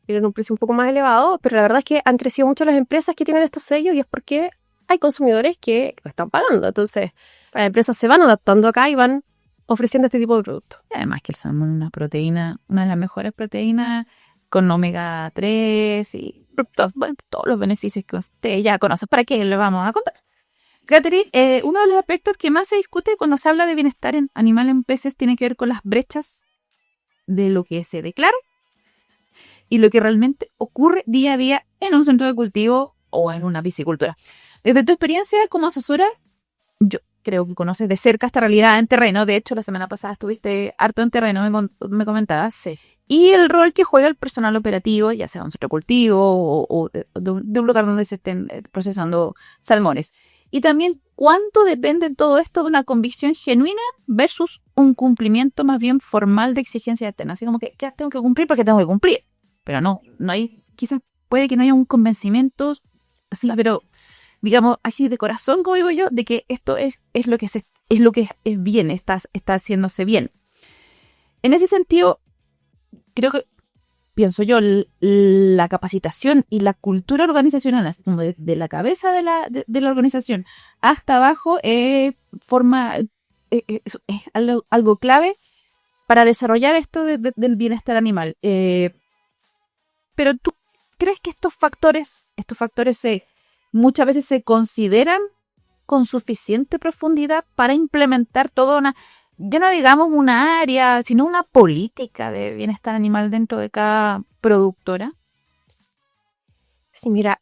tienen un precio un poco más elevado, pero la verdad es que han crecido mucho las empresas que tienen estos sellos y es porque hay consumidores que lo están pagando. Entonces, las empresas se van adaptando acá y van ofreciendo este tipo de productos. Además que el salmón es una proteína, una de las mejores proteínas con omega 3 y todos los beneficios que usted ya conoce. ¿Para qué le vamos a contar? Catherine, uno de los aspectos que más se discute cuando se habla de bienestar en animales en peces tiene que ver con las brechas de lo que se declara y lo que realmente ocurre día a día en un centro de cultivo o en una piscicultura. Desde tu experiencia como asesora, yo creo que conoces de cerca esta realidad en terreno. De hecho, la semana pasada estuviste harto en terreno, me comentabas. Sí. Y el rol que juega el personal operativo, ya sea un centro de cultivo o de un lugar donde se estén procesando salmones. Y también cuánto depende todo esto de una convicción genuina versus un cumplimiento más bien formal de exigencias externas. Así como que tengo que cumplir porque tengo que cumplir. Pero no hay, quizás puede que no haya un convencimiento así, pero digamos así de corazón, como digo yo, de que esto es lo que es bien, está haciéndose bien. En ese sentido, creo que, pienso yo, la capacitación y la cultura organizacional, así como de la cabeza de la organización hasta abajo, es algo clave para desarrollar esto del bienestar animal. Pero ¿tú crees que estos factores muchas veces se consideran con suficiente profundidad para implementar toda ya no digamos una área, sino una política de bienestar animal dentro de cada productora? Sí, mira,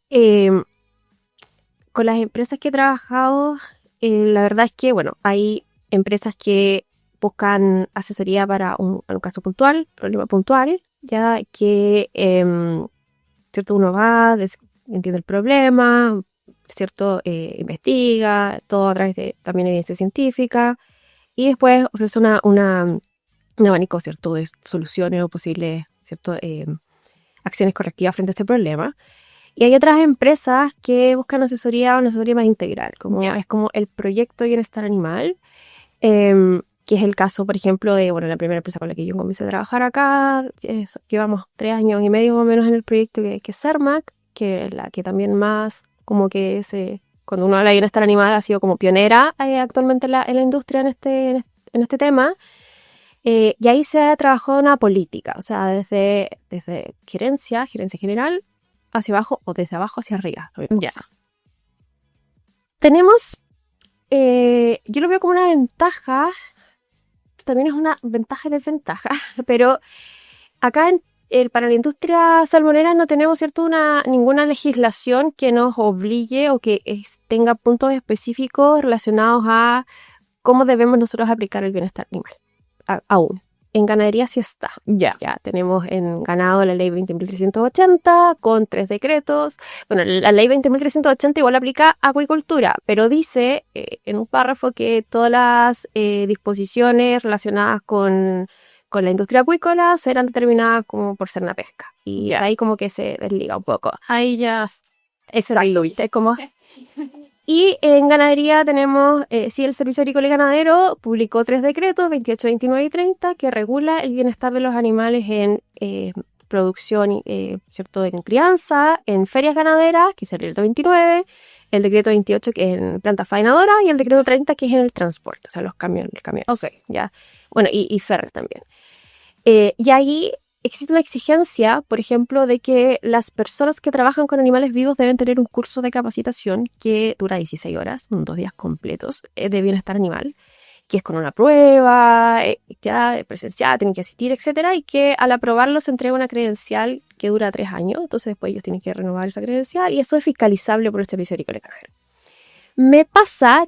con las empresas que he trabajado, la verdad es que, bueno, hay empresas que buscan asesoría para un caso puntual, problema puntual, ya que, ¿cierto? Uno va, entiende el problema, ¿cierto? Investiga, todo a través de también evidencia científica, y después ofrece un abanico, ¿cierto?, de soluciones o posibles, ¿cierto?, acciones correctivas frente a este problema. Y hay otras empresas que buscan una asesoría más integral, es como el proyecto de bienestar animal, que es el caso, por ejemplo, de la primera empresa con la que yo comencé a trabajar acá. Llevamos 3 años y medio más o menos en el proyecto que es Cermaq, que es la que también más como que cuando uno habla de bienestar animal ha sido como pionera actualmente en la industria en este tema. Y ahí se ha trabajado una política, o sea, desde gerencia general hacia abajo o desde abajo hacia arriba. Ya. Tenemos, yo lo veo como una ventaja, también es una ventaja y desventaja, pero acá para la industria salmonera no tenemos, ¿cierto?, ninguna legislación que nos obligue o que tenga puntos específicos relacionados a cómo debemos nosotros aplicar el bienestar animal. Aún. En ganadería sí está. Ya tenemos en ganado la ley 20.380 con 3 decretos. Bueno, la ley 20.380 igual aplica a acuicultura, pero dice en un párrafo que todas las disposiciones relacionadas con la industria acuícola serán determinadas como por ser una pesca. Y ahí como que se desliga un poco. Ahí ya... Exacto, ¿viste? Como... Y en ganadería tenemos, el Servicio Agrícola y Ganadero publicó 3 decretos, 28, 29 y 30, que regula el bienestar de los animales en producción, ¿cierto?, en crianza, en ferias ganaderas, que es el decreto 29, el decreto 28, que es en plantas faenadoras, y el decreto 30, que es en el transporte, o sea, los camiones. Okay. ¿Ya? Bueno, y ferries también. Y ahí existe una exigencia, por ejemplo, de que las personas que trabajan con animales vivos deben tener un curso de capacitación que dura 16 horas, 2 días completos, de bienestar animal, que es con una prueba, ya presencial, tienen que asistir, etcétera, y que al aprobarlo se entrega una credencial que dura 3 años, entonces después ellos tienen que renovar esa credencial y eso es fiscalizable por el Servicio Agrícola y Ganadero. Me pasaba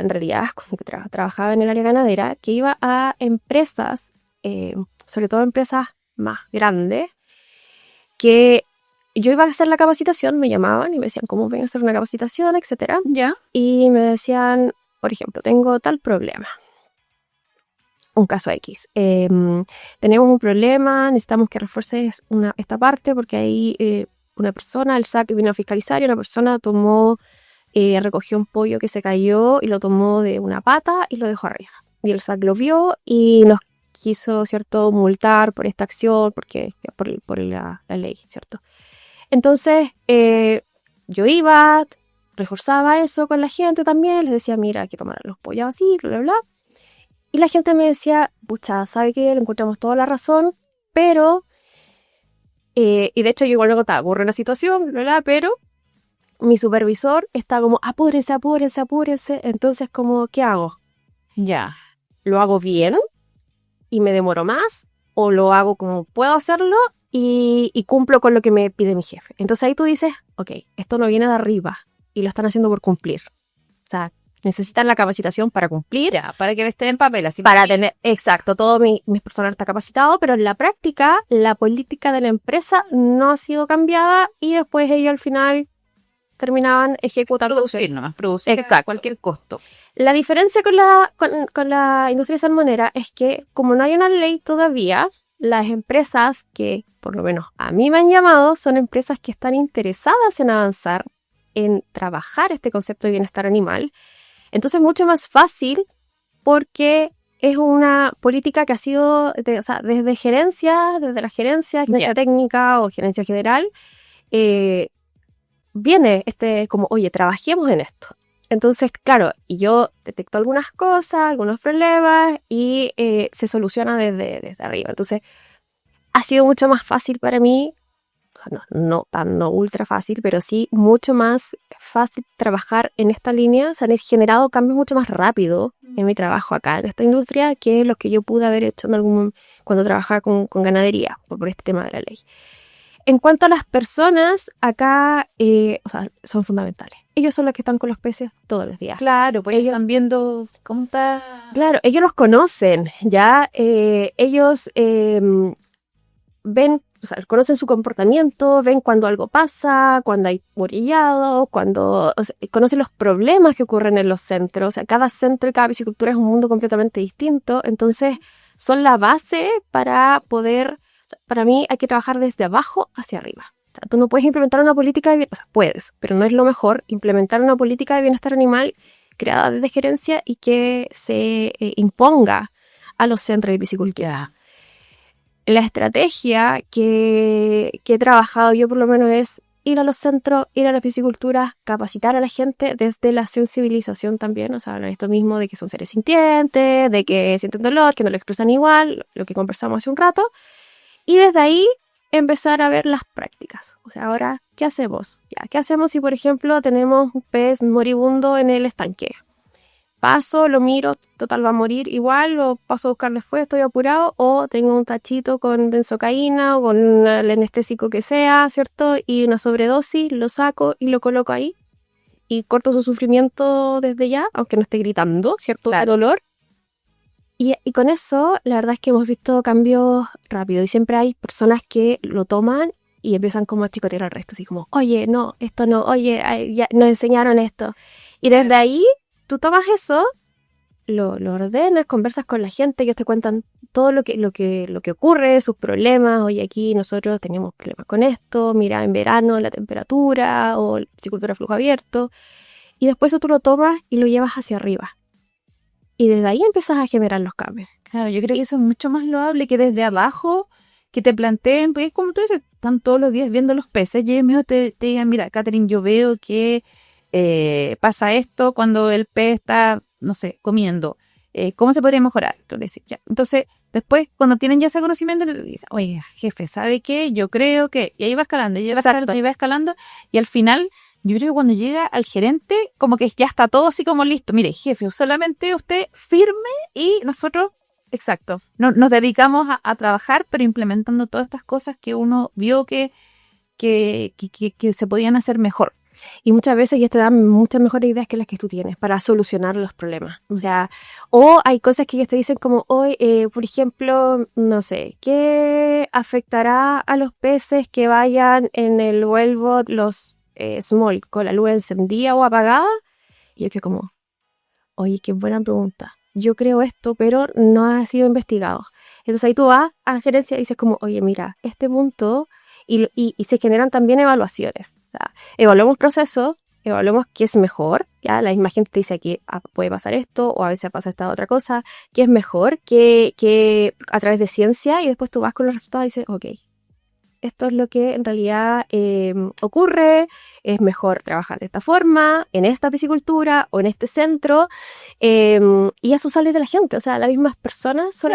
en realidad, cuando trabajaba en el área ganadera, que iba a empresas, sobre todo empresas más grandes, que yo iba a hacer la capacitación, me llamaban y me decían, ¿cómo ven a hacer una capacitación, etcétera? Ya. Y me decían, por ejemplo, tengo tal problema. Un caso X. Tenemos un problema, necesitamos que refuerces esta parte porque ahí una persona, el SAC vino a fiscalizar y una persona recogió un pollo que se cayó y lo tomó de una pata y lo dejó arriba. Y el SAC lo vio y nos quiso, ¿cierto?, multar por esta acción por la ley, ¿cierto? Entonces, yo iba, reforzaba eso con la gente también, les decía, mira, hay que tomar los pollos así, bla, bla, bla. Y la gente me decía, pucha, ¿sabe qué? Le encontramos toda la razón, pero... y de hecho yo igual luego estaba aburre la situación, bla, bla, pero mi supervisor está como, apúrense, apúrense, apúrense. Entonces, como, ¿qué hago? Ya. ¿Lo hago bien y me demoro más? ¿O lo hago como puedo hacerlo y cumplo con lo que me pide mi jefe? Entonces ahí tú dices, ok, esto no viene de arriba y lo están haciendo por cumplir. O sea, necesitan la capacitación para cumplir. Ya, para que estén en papel, así. Para tener, exacto, todo mi personal está capacitado, pero en la práctica, la política de la empresa no ha sido cambiada y después ellos al final terminaban ejecutando. Producir nomás, producir Exacto. a cualquier costo. La diferencia con la industria salmonera es que, como no hay una ley todavía, las empresas que, por lo menos a mí me han llamado, son empresas que están interesadas en avanzar, en trabajar este concepto de bienestar animal. Entonces es mucho más fácil porque es una política que ha sido, desde la gerencia técnica o gerencia general, viene como, oye, trabajemos en esto. Entonces, claro, y yo detecto algunas cosas, algunos problemas y se soluciona desde arriba. Entonces, ha sido mucho más fácil para mí, no ultra fácil, pero sí mucho más fácil trabajar en esta línea. Se han generado cambios mucho más rápido en mi trabajo acá, en esta industria, que los que yo pude haber hecho cuando trabajaba con ganadería, por este tema de la ley. En cuanto a las personas, acá son fundamentales. Ellos son los que están con los peces todos los días. Claro, pues ellos están viendo cómo está. Claro, ellos los conocen, ¿ya? Ellos ven, conocen su comportamiento, ven cuando algo pasa, cuando hay morillado, conocen los problemas que ocurren en los centros. O sea, cada centro y cada piscicultura es un mundo completamente distinto. Entonces, son la base para poder... Para mí hay que trabajar desde abajo hacia arriba. O sea, tú no puedes implementar una política puedes, pero no es lo mejor implementar una política de bienestar animal creada desde gerencia y que se imponga a los centros de piscicultura. La estrategia que he trabajado yo por lo menos es ir a los centros, ir a las pisciculturas, capacitar a la gente desde la sensibilización también, o sea, esto mismo de que son seres sintientes, de que sienten dolor, que no lo expresan igual, lo que conversamos hace un rato. Y desde ahí empezar a ver las prácticas. O sea, ahora, ¿qué hacemos? ¿Qué hacemos si, por ejemplo, tenemos un pez moribundo en el estanque? Paso, lo miro, total va a morir igual, o paso a buscarle fuego, estoy apurado, o tengo un tachito con benzocaína o con el anestésico que sea, ¿cierto? Y una sobredosis, lo saco y lo coloco ahí y corto su sufrimiento desde ya, aunque no esté gritando, ¿cierto? Claro. De dolor. Y con eso, la verdad es que hemos visto cambios rápidos y siempre hay personas que lo toman y empiezan como a chicotear al resto, así como, oye, no, esto no, oye, ya nos enseñaron esto. Y desde ahí, tú tomas eso, lo ordenas, conversas con la gente, ellos te cuentan todo lo que ocurre, sus problemas. Oye, aquí nosotros teníamos problemas con esto, mira, en verano la temperatura o la piscicultura a flujo abierto. Y después eso tú lo tomas y lo llevas hacia arriba. Y desde ahí empiezas a generar los cambios. Claro, yo creo que eso es mucho más loable que desde abajo, que te planteen, porque como tú dices, están todos los días viendo los peces y ellos mismos te digan, mira, Catherine, yo veo que pasa esto cuando el pez está, no sé, comiendo. ¿Cómo se podría mejorar? Entonces, entonces, después, cuando tienen ya ese conocimiento, le dicen, oye, jefe, ¿sabe qué? Yo creo que... Y ahí va escalando, y va escalando, y al final yo creo que cuando llega al gerente, como que ya está todo así como listo. Mire, jefe, solamente usted firme y nosotros, exacto, nos dedicamos a trabajar, pero implementando todas estas cosas que uno vio que se podían hacer mejor. Y muchas veces ya te dan muchas mejores ideas que las que tú tienes para solucionar los problemas. O sea, o hay cosas que ellos te dicen como hoy, por ejemplo, no sé, ¿qué afectará a los peces que vayan en el wellboat, los small, con la luz encendida o apagada? Y yo que como, oye, qué buena pregunta. Yo creo esto, pero no ha sido investigado. Entonces ahí tú vas a la gerencia y dices como, oye, mira, este punto... Y se generan también evaluaciones. O sea, evaluamos procesos, evaluamos qué es mejor. Ya la misma gente te dice que puede pasar esto o a veces pasa esta otra cosa. ¿Qué es mejor? Que a través de ciencia y después tú vas con los resultados y dices, ok, esto es lo que en realidad ocurre. Es mejor trabajar de esta forma, en esta piscicultura o en este centro. Y eso sale de la gente. O sea, las mismas personas o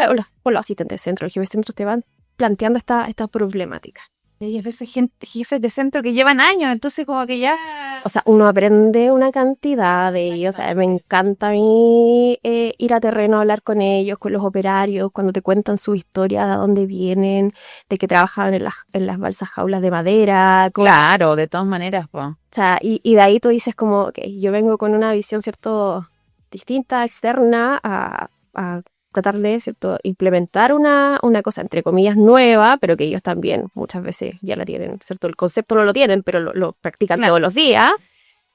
los asistentes de centro, los jefes de centro te van planteando esta problemática. Y a veces jefes de centro que llevan años, entonces como que ya... O sea, uno aprende una cantidad de ellos. O sea, me encanta a mí ir a terreno a hablar con ellos, con los operarios, cuando te cuentan su historia, de dónde vienen, de que trabajaban en las balsas jaulas de madera. Claro, de todas maneras, pues. O sea, y de ahí tú dices como, ok, yo vengo con una visión, ¿cierto?, distinta, externa, a tratar de, ¿cierto?, implementar una cosa, entre comillas, nueva, pero que ellos también muchas veces ya la tienen, ¿cierto? El concepto no lo tienen, pero lo practican todos los días.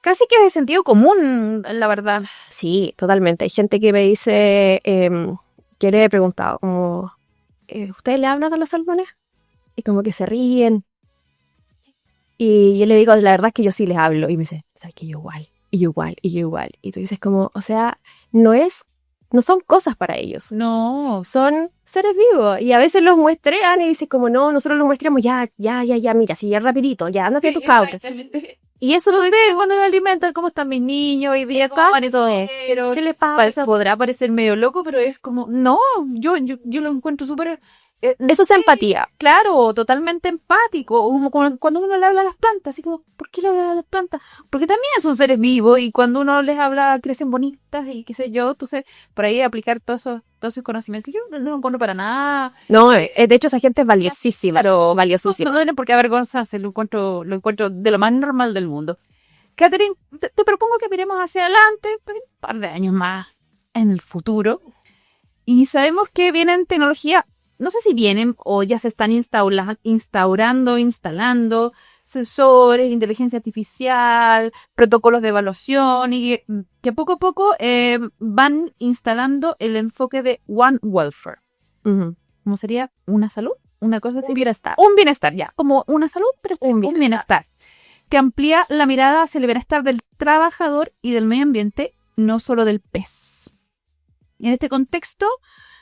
Casi que es de sentido común, la verdad. Sí, totalmente. Hay gente que me dice, que le he preguntado, como, ¿ustedes le hablan a los salmones? Y como que se ríen. Y yo le digo, la verdad es que yo sí les hablo. Y me dice, ¿sabes qué? Yo igual, y yo igual, y yo igual. Y tú dices como, o sea, no son cosas para ellos. No. Son seres vivos. Y a veces los muestrean y dices como, no, nosotros los muestreamos ya, mira, sí, ya rapidito, ya, ándate a tus cautas. Y eso lo de cuando lo alimentan, cómo están mis niños y bien, eso es. Pero ¿Qué les pasa? podrá parecer medio loco, pero es como, no, yo lo encuentro súper... Eso es empatía. Claro, totalmente empático. Cuando uno le habla a las plantas, así como, ¿por qué le habla a las plantas? Porque también son seres vivos y cuando uno les habla crecen bonitas y qué sé yo. Entonces, por ahí aplicar todos esos conocimientos. Yo no lo encuentro para nada. No, de hecho esa gente es valiosísima. Claro, valiosísima. No tienen por qué avergonzarse, lo encuentro de lo más normal del mundo. Catherine, te propongo que miremos hacia adelante, pues, un par de años más en el futuro. Y sabemos que vienen tecnología. No sé si vienen o ya se están instalando sensores, inteligencia artificial, protocolos de evaluación y que poco a poco van instalando el enfoque de One Welfare. ¿Cómo sería? ¿Una salud? ¿Una cosa así? Un bienestar. Un bienestar, ya. Como una salud, pero un bienestar. Que amplía la mirada hacia el bienestar del trabajador y del medio ambiente, no solo del pez. Y en este contexto...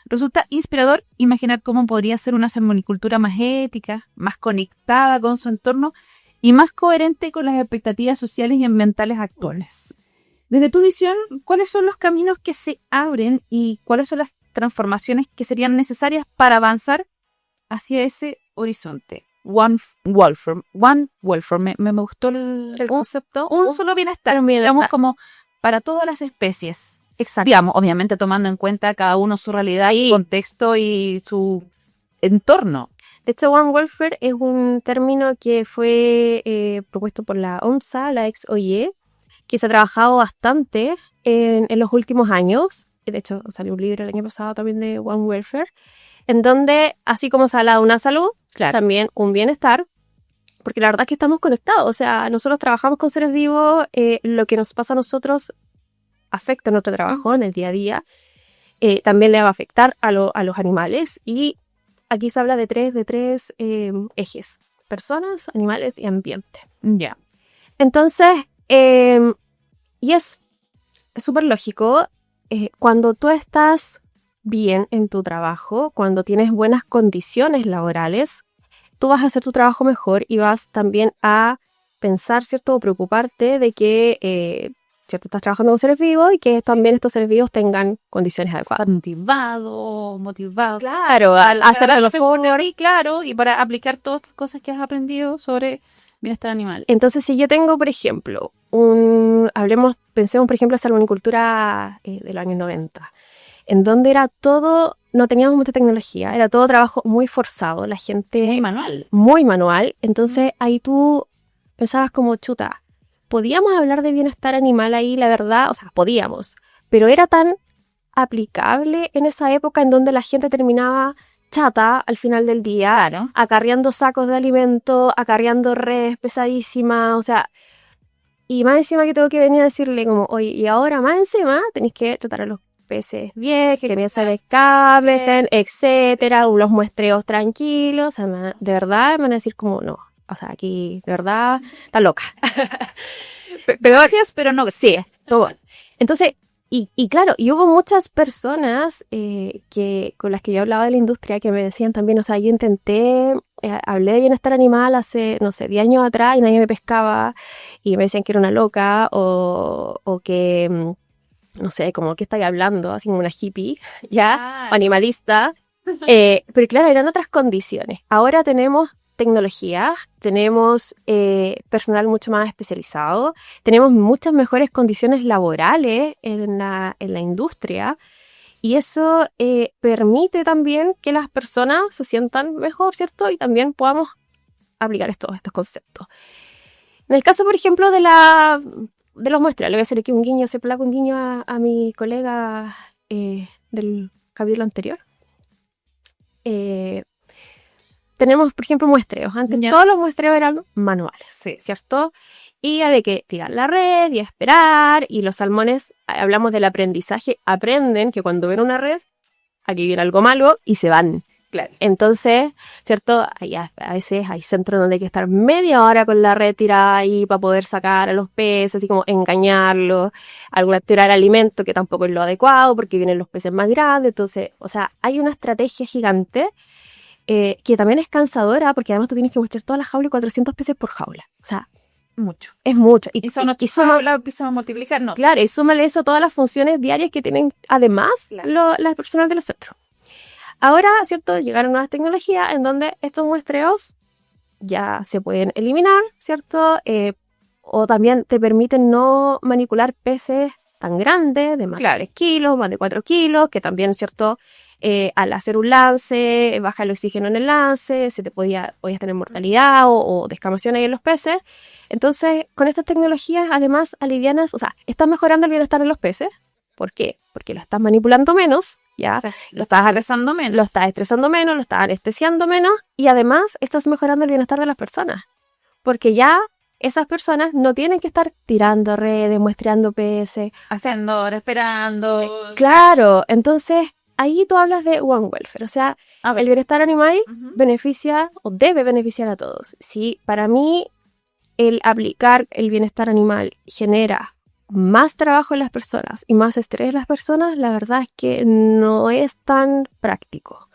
resulta inspirador imaginar cómo podría ser una salmonicultura más ética, más conectada con su entorno y más coherente con las expectativas sociales y ambientales actuales. Desde tu visión, ¿cuáles son los caminos que se abren y cuáles son las transformaciones que serían necesarias para avanzar hacia ese horizonte? One welfare. Me gustó el concepto. Un solo bienestar. Digamos como para todas las especies. Exacto. Digamos, obviamente tomando en cuenta cada uno su realidad y contexto y su entorno. De hecho, One Welfare es un término que fue propuesto por la ONSA, la ex OIE, que se ha trabajado bastante en los últimos años. De hecho, salió un libro el año pasado también de One Welfare, en donde, así como se habla de una salud, también un bienestar, porque la verdad es que estamos conectados. O sea, nosotros trabajamos con seres vivos, lo que nos pasa a nosotros afecta nuestro trabajo en el día a día, también le va a afectar a los animales, y aquí se habla de tres ejes: personas, animales y ambiente. Ya. Entonces, y es súper lógico, cuando tú estás bien en tu trabajo, cuando tienes buenas condiciones laborales, tú vas a hacer tu trabajo mejor y vas también a pensar, ¿cierto?, o preocuparte de que ¿cierto?, estás trabajando con seres vivos y que también estos seres vivos tengan condiciones adecuadas. Motivado. Claro, a hacer lo mejor, y claro, y para aplicar todas las cosas que has aprendido sobre bienestar animal. Entonces, si yo tengo, por ejemplo, pensemos, por ejemplo, salmonicultura de los años 90, en donde era todo, no teníamos mucha tecnología, era todo trabajo muy forzado, la gente... Muy manual. Entonces, ahí tú pensabas como, chuta, ¿podíamos hablar de bienestar animal ahí, la verdad? O sea, podíamos, pero era tan aplicable en esa época en donde la gente terminaba chata al final del día, Claro. acarreando sacos de alimento, acarreando redes pesadísimas, o sea, y más encima que tengo que venir a decirle como, oye, y ahora más encima tenéis que tratar a los peces bien, que no se descabecen, etcétera, los muestreos tranquilos, o sea, de verdad me van a decir como, no, o sea, aquí, de verdad, está loca. Pero gracias, pero no. Sí, todo. Entonces, y claro, y hubo muchas personas con las que yo hablaba de la industria que me decían también, o sea, yo intenté, hablé de bienestar animal hace, no sé, 10 años atrás y nadie me pescaba y me decían que era una loca o que, no sé, como que estáis hablando, así como una hippie, ¿ya? O animalista. Pero claro, eran otras condiciones. Ahora tenemos tecnología, tenemos personal mucho más especializado, tenemos muchas mejores condiciones laborales en la industria y eso permite también que las personas se sientan mejor, ¿cierto? Y también podamos aplicar estos conceptos. En el caso, por ejemplo, de los muestreos, le voy a hacer aquí un guiño, se placa un guiño a mi colega del capítulo anterior. Tenemos, por ejemplo, muestreos. Antes todos los muestreos eran manuales, sí, ¿cierto? Y había que tirar la red y esperar. Y los salmones, hablamos del aprendizaje, aprenden que cuando ven una red, aquí viene algo malo y se van. Claro. Entonces, ¿cierto? A veces hay centros donde hay que estar media hora con la red tirada ahí para poder sacar a los peces, así como engañarlos, tirar alimento que tampoco es lo adecuado porque vienen los peces más grandes. Entonces, o sea, hay una estrategia gigante que también es cansadora porque además tú tienes que mostrar toda la jaula y 400 peces por jaula. O sea, mucho. Es mucho. Y eso no empiezan a multiplicar, ¿no? Claro, y súmale eso a todas las funciones diarias que tienen además las personas de los centros. Ahora, ¿cierto? Llegaron nuevas tecnologías en donde estos muestreos ya se pueden eliminar, ¿cierto? O también te permiten no manipular peces tan grandes, de más de 3 kilos, más de 4 kilos, que también, ¿cierto? Al hacer un lance, baja el oxígeno en el lance, podías tener mortalidad o descamación ahí en los peces. Entonces, con estas tecnologías, además, alivianas, o sea, estás mejorando el bienestar de los peces. ¿Por qué? Porque lo estás manipulando menos, ¿ya? O sea, lo estás estresando menos. Lo estás estresando menos, lo estás anestesiando menos y además estás mejorando el bienestar de las personas. Porque ya esas personas no tienen que estar tirando redes, muestreando peces. Haciendo horas, esperando. Claro, entonces ahí tú hablas de One Welfare. O sea, el bienestar animal beneficia o debe beneficiar a todos. Sí, para mí el aplicar el bienestar animal genera más trabajo en las personas y más estrés en las personas, la verdad es que no es tan práctico.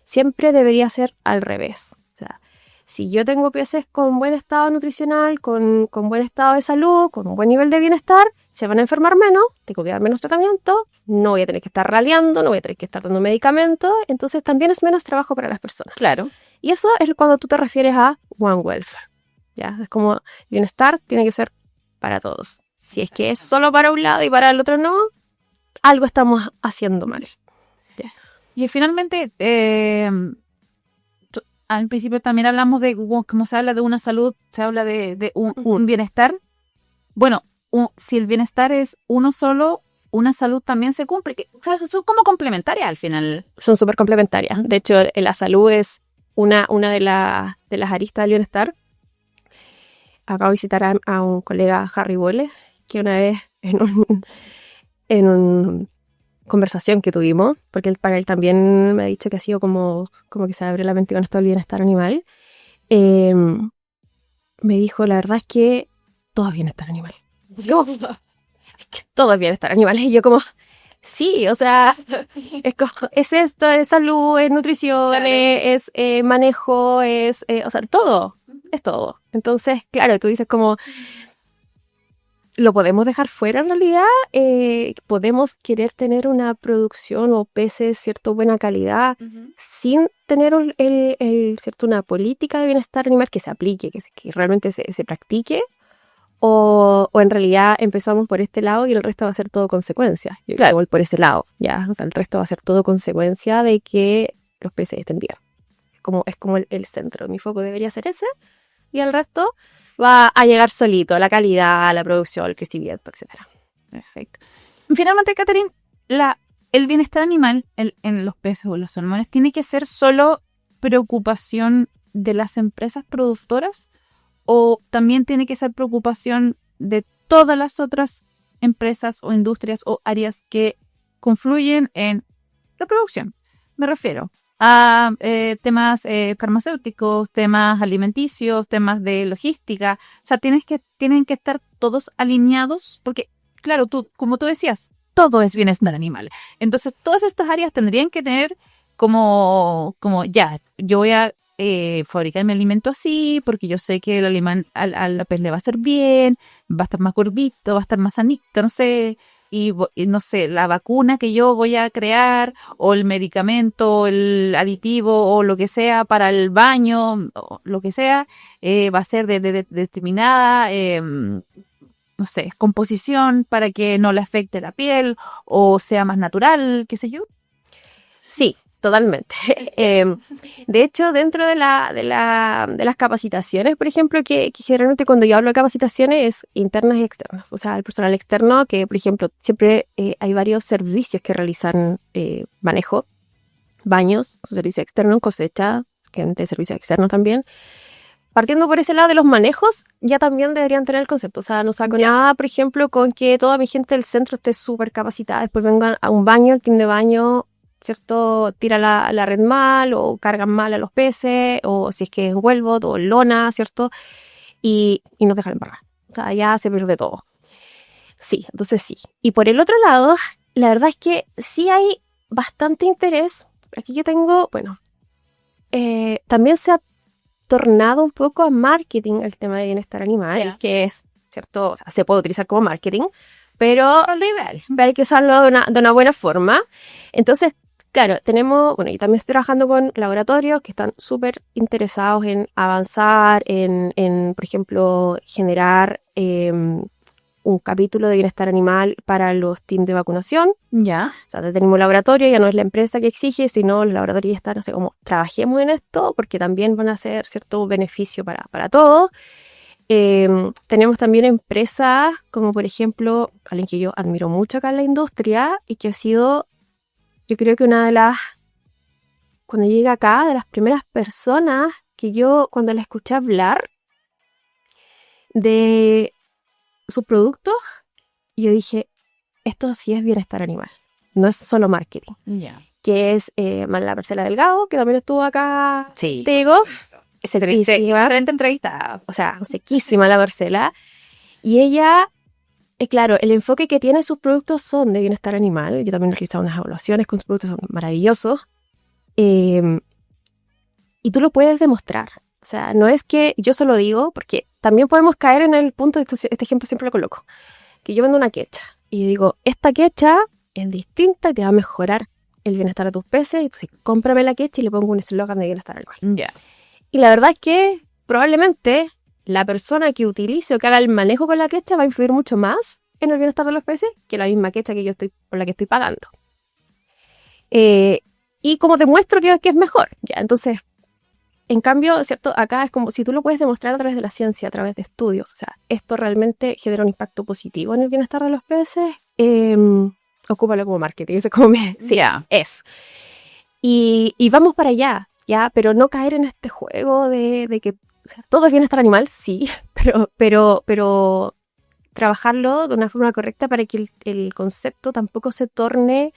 Siempre debería ser al revés. O sea, si yo tengo peces con buen estado nutricional, con buen estado de salud, con un buen nivel de bienestar, se van a enfermar menos, tengo que dar menos tratamiento, no voy a tener que estar raleando, no voy a tener que estar dando medicamentos, entonces también es menos trabajo para las personas. Claro. Y eso es cuando tú te refieres a One Welfare. ¿Ya? Es como bienestar tiene que ser para todos. Si es que es solo para un lado y para el otro no, algo estamos haciendo mal. Yeah. Y finalmente, al principio también hablamos de, como se habla de una salud, se habla de un bienestar. Bueno, si el bienestar es uno solo, una salud también se cumple. O sea, son como complementarias al final. Son súper complementarias. De hecho, la salud es una de las aristas del bienestar. Acabo de visitar a un colega, Harry Wallace, que una vez en una conversación que tuvimos, porque para él también me ha dicho que ha sido como que se abre la mente con esto del bienestar animal, me dijo, la verdad es que todo es bienestar animal. Es que todo es bienestar animal. Y yo como, sí, o sea, es esto, es salud, es nutrición, claro. es manejo, o sea, todo. Es todo. Entonces, claro, tú dices como, lo podemos dejar fuera en realidad. Podemos querer tener una producción o peces, cierto, buena calidad, sin tener cierto, una política de bienestar animal que se aplique, que realmente se practique. O en realidad empezamos por este lado y el resto va a ser todo consecuencia. Claro, por ese lado, ya. O sea, el resto va a ser todo consecuencia de que los peces estén bien. Es como el centro. Mi foco debería ser ese. Y el resto va a llegar solito. La calidad, la producción, el crecimiento, etcétera. Perfecto. Finalmente, Catherine, el bienestar animal en los peces o los salmones tiene que ser solo preocupación de las empresas productoras, o también tiene que ser preocupación de todas las otras empresas o industrias o áreas que confluyen en la producción. Me refiero a temas farmacéuticos, temas alimenticios, temas de logística. O sea, tienen que estar todos alineados porque, claro, como tú decías, todo es bienestar animal. Entonces, todas estas áreas tendrían que tener como ya, yo voy a fabricar mi alimento así, porque yo sé que el alimento al pez le va a hacer bien, va a estar más gordito, va a estar más sanito, no sé, y no sé, la vacuna que yo voy a crear, o el medicamento, el aditivo, o lo que sea para el baño, o lo que sea, va a ser de determinada, no sé, composición para que no le afecte la piel, o sea más natural, qué sé yo. Sí, totalmente. De hecho, dentro de las capacitaciones, por ejemplo, que generalmente cuando yo hablo de capacitaciones es internas y externas. O sea, el personal externo que, por ejemplo, siempre hay varios servicios que realizan manejo, baños, servicio externo, cosecha, generalmente servicios externos también. Partiendo por ese lado de los manejos, ya también deberían tener el concepto. O sea, no saco nada, por ejemplo, con que toda mi gente del centro esté súper capacitada. Después vengan a un baño, el team de baño, ¿cierto? Tira la red mal o cargan mal a los peces, o si es que es wellboat o lona, ¿cierto? Y nos dejan embarrar. O sea, ya se pierde todo. Sí, entonces sí. Y por el otro lado, la verdad es que sí hay bastante interés. Aquí yo tengo, bueno, también se ha tornado un poco a marketing el tema de bienestar animal, que es, ¿cierto? O sea, se puede utilizar como marketing, pero hay que usarlo de una buena forma. Entonces, claro, tenemos, bueno, y también estoy trabajando con laboratorios que están súper interesados en avanzar, en, por ejemplo, generar un capítulo de bienestar animal para los teams de vacunación. Ya. O sea, tenemos un laboratorio, ya no es la empresa que exige, sino los laboratorios ya están, no sé, como trabajemos en esto, porque también van a ser cierto beneficio para todos. Tenemos también empresas como, por ejemplo, alguien que yo admiro mucho acá en la industria y que ha sido, yo creo que una de las, cuando llegué acá, de las primeras personas que yo, cuando la escuché hablar de sus productos, yo dije, esto sí es bienestar animal, no es solo marketing. Ya. Que es la Marcela Delgado, que también estuvo acá, Sí. te digo. Excelente entrevista. O sea, sequísima la Marcela. Y ella, claro, el enfoque que tiene sus productos son de bienestar animal. Yo también he realizado unas evaluaciones con sus productos, son maravillosos. Y tú lo puedes demostrar. O sea, no es que yo solo digo, porque también podemos caer en el punto, este ejemplo siempre lo coloco, que yo vendo una quecha y digo, esta quecha es distinta y te va a mejorar el bienestar de tus peces, entonces cómprame la quecha y le pongo un eslogan de bienestar animal. Ya. Y la verdad es que probablemente la persona que utilice o que haga el manejo con la quecha va a influir mucho más en el bienestar de los peces que la misma quecha que yo por la que estoy pagando. Y como demuestro que es mejor, ya, entonces, en cambio, ¿cierto? Acá es como si tú lo puedes demostrar a través de la ciencia, a través de estudios, o sea, esto realmente genera un impacto positivo en el bienestar de los peces, ocúpalo como marketing, eso es como sí, es. Y vamos para allá, ya, pero no caer en este juego de que, o sea, todo es bienestar animal, sí, pero trabajarlo de una forma correcta para que el concepto tampoco se torne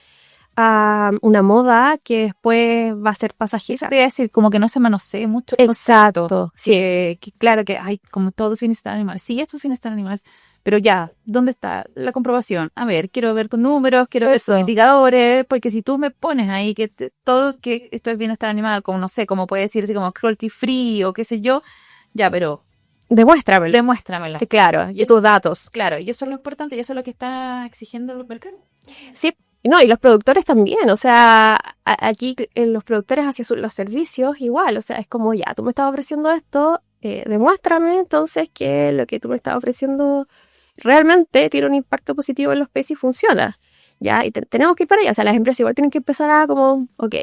a una moda que después va a ser pasajera. Eso te iba a decir, como que no se manosee mucho. Exacto. Sí. Que claro que hay como todo es bienestar animal. Sí, esto es bienestar animal. Pero ya, ¿dónde está la comprobación? A ver, quiero ver tus números, quiero ver tus indicadores, porque si tú me pones ahí que todo que esto es bienestar animal, como no sé, como puede decirse como cruelty free o qué sé yo, ya, pero Demuéstramelo. Demuéstramela. Claro, y tus datos. Claro, y eso es lo importante, y eso es lo que está exigiendo el mercado. Sí, no, y los productores también, o sea, aquí los productores hacia los servicios igual, o sea, es como ya, tú me estás ofreciendo esto, demuéstrame entonces que lo que tú me estás ofreciendo realmente tiene un impacto positivo en los peces y funciona, ya, y tenemos que ir para allá, o sea, las empresas igual tienen que empezar a como, ok,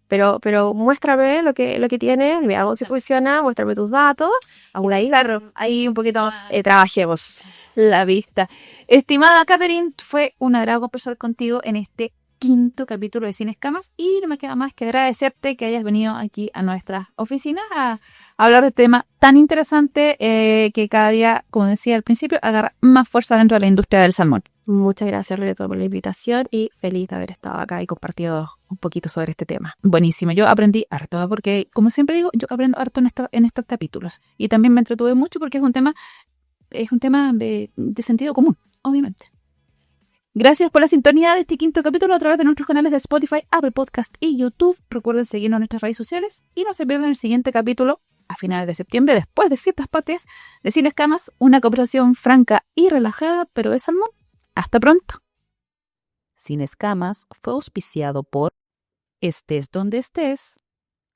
pero muéstrame lo que tienes, veamos si funciona, muéstrame tus datos, aún ahí Ahí un poquito más trabajemos. la vista. Estimada Catherine, fue un agrado conversar contigo en este 5º capítulo de Sin Escamas y no me queda más que agradecerte que hayas venido aquí a nuestras oficinas a hablar de este tema tan interesante que cada día, como decía al principio, agarra más fuerza dentro de la industria del salmón. Muchas gracias, Loreto, por la invitación y feliz de haber estado acá y compartido un poquito sobre este tema. Buenísimo, yo aprendí harto porque, como siempre digo, yo aprendo harto en estos capítulos y también me entretuve mucho porque es un tema de sentido común, obviamente. Gracias por la sintonía de este 5º capítulo a través de nuestros canales de Spotify, Apple Podcast y YouTube. Recuerden seguirnos en nuestras redes sociales y no se pierdan el siguiente capítulo a finales de septiembre, después de Fiestas Patrias, de Sin Escamas, una conversación franca y relajada, pero de salmón. Hasta pronto. Sin Escamas fue auspiciado por Estés donde estés,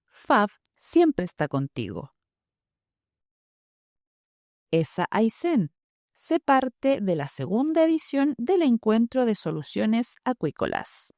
FAV siempre está contigo. ESA Aysén. Sé parte de la segunda edición del Encuentro de Soluciones Acuícolas.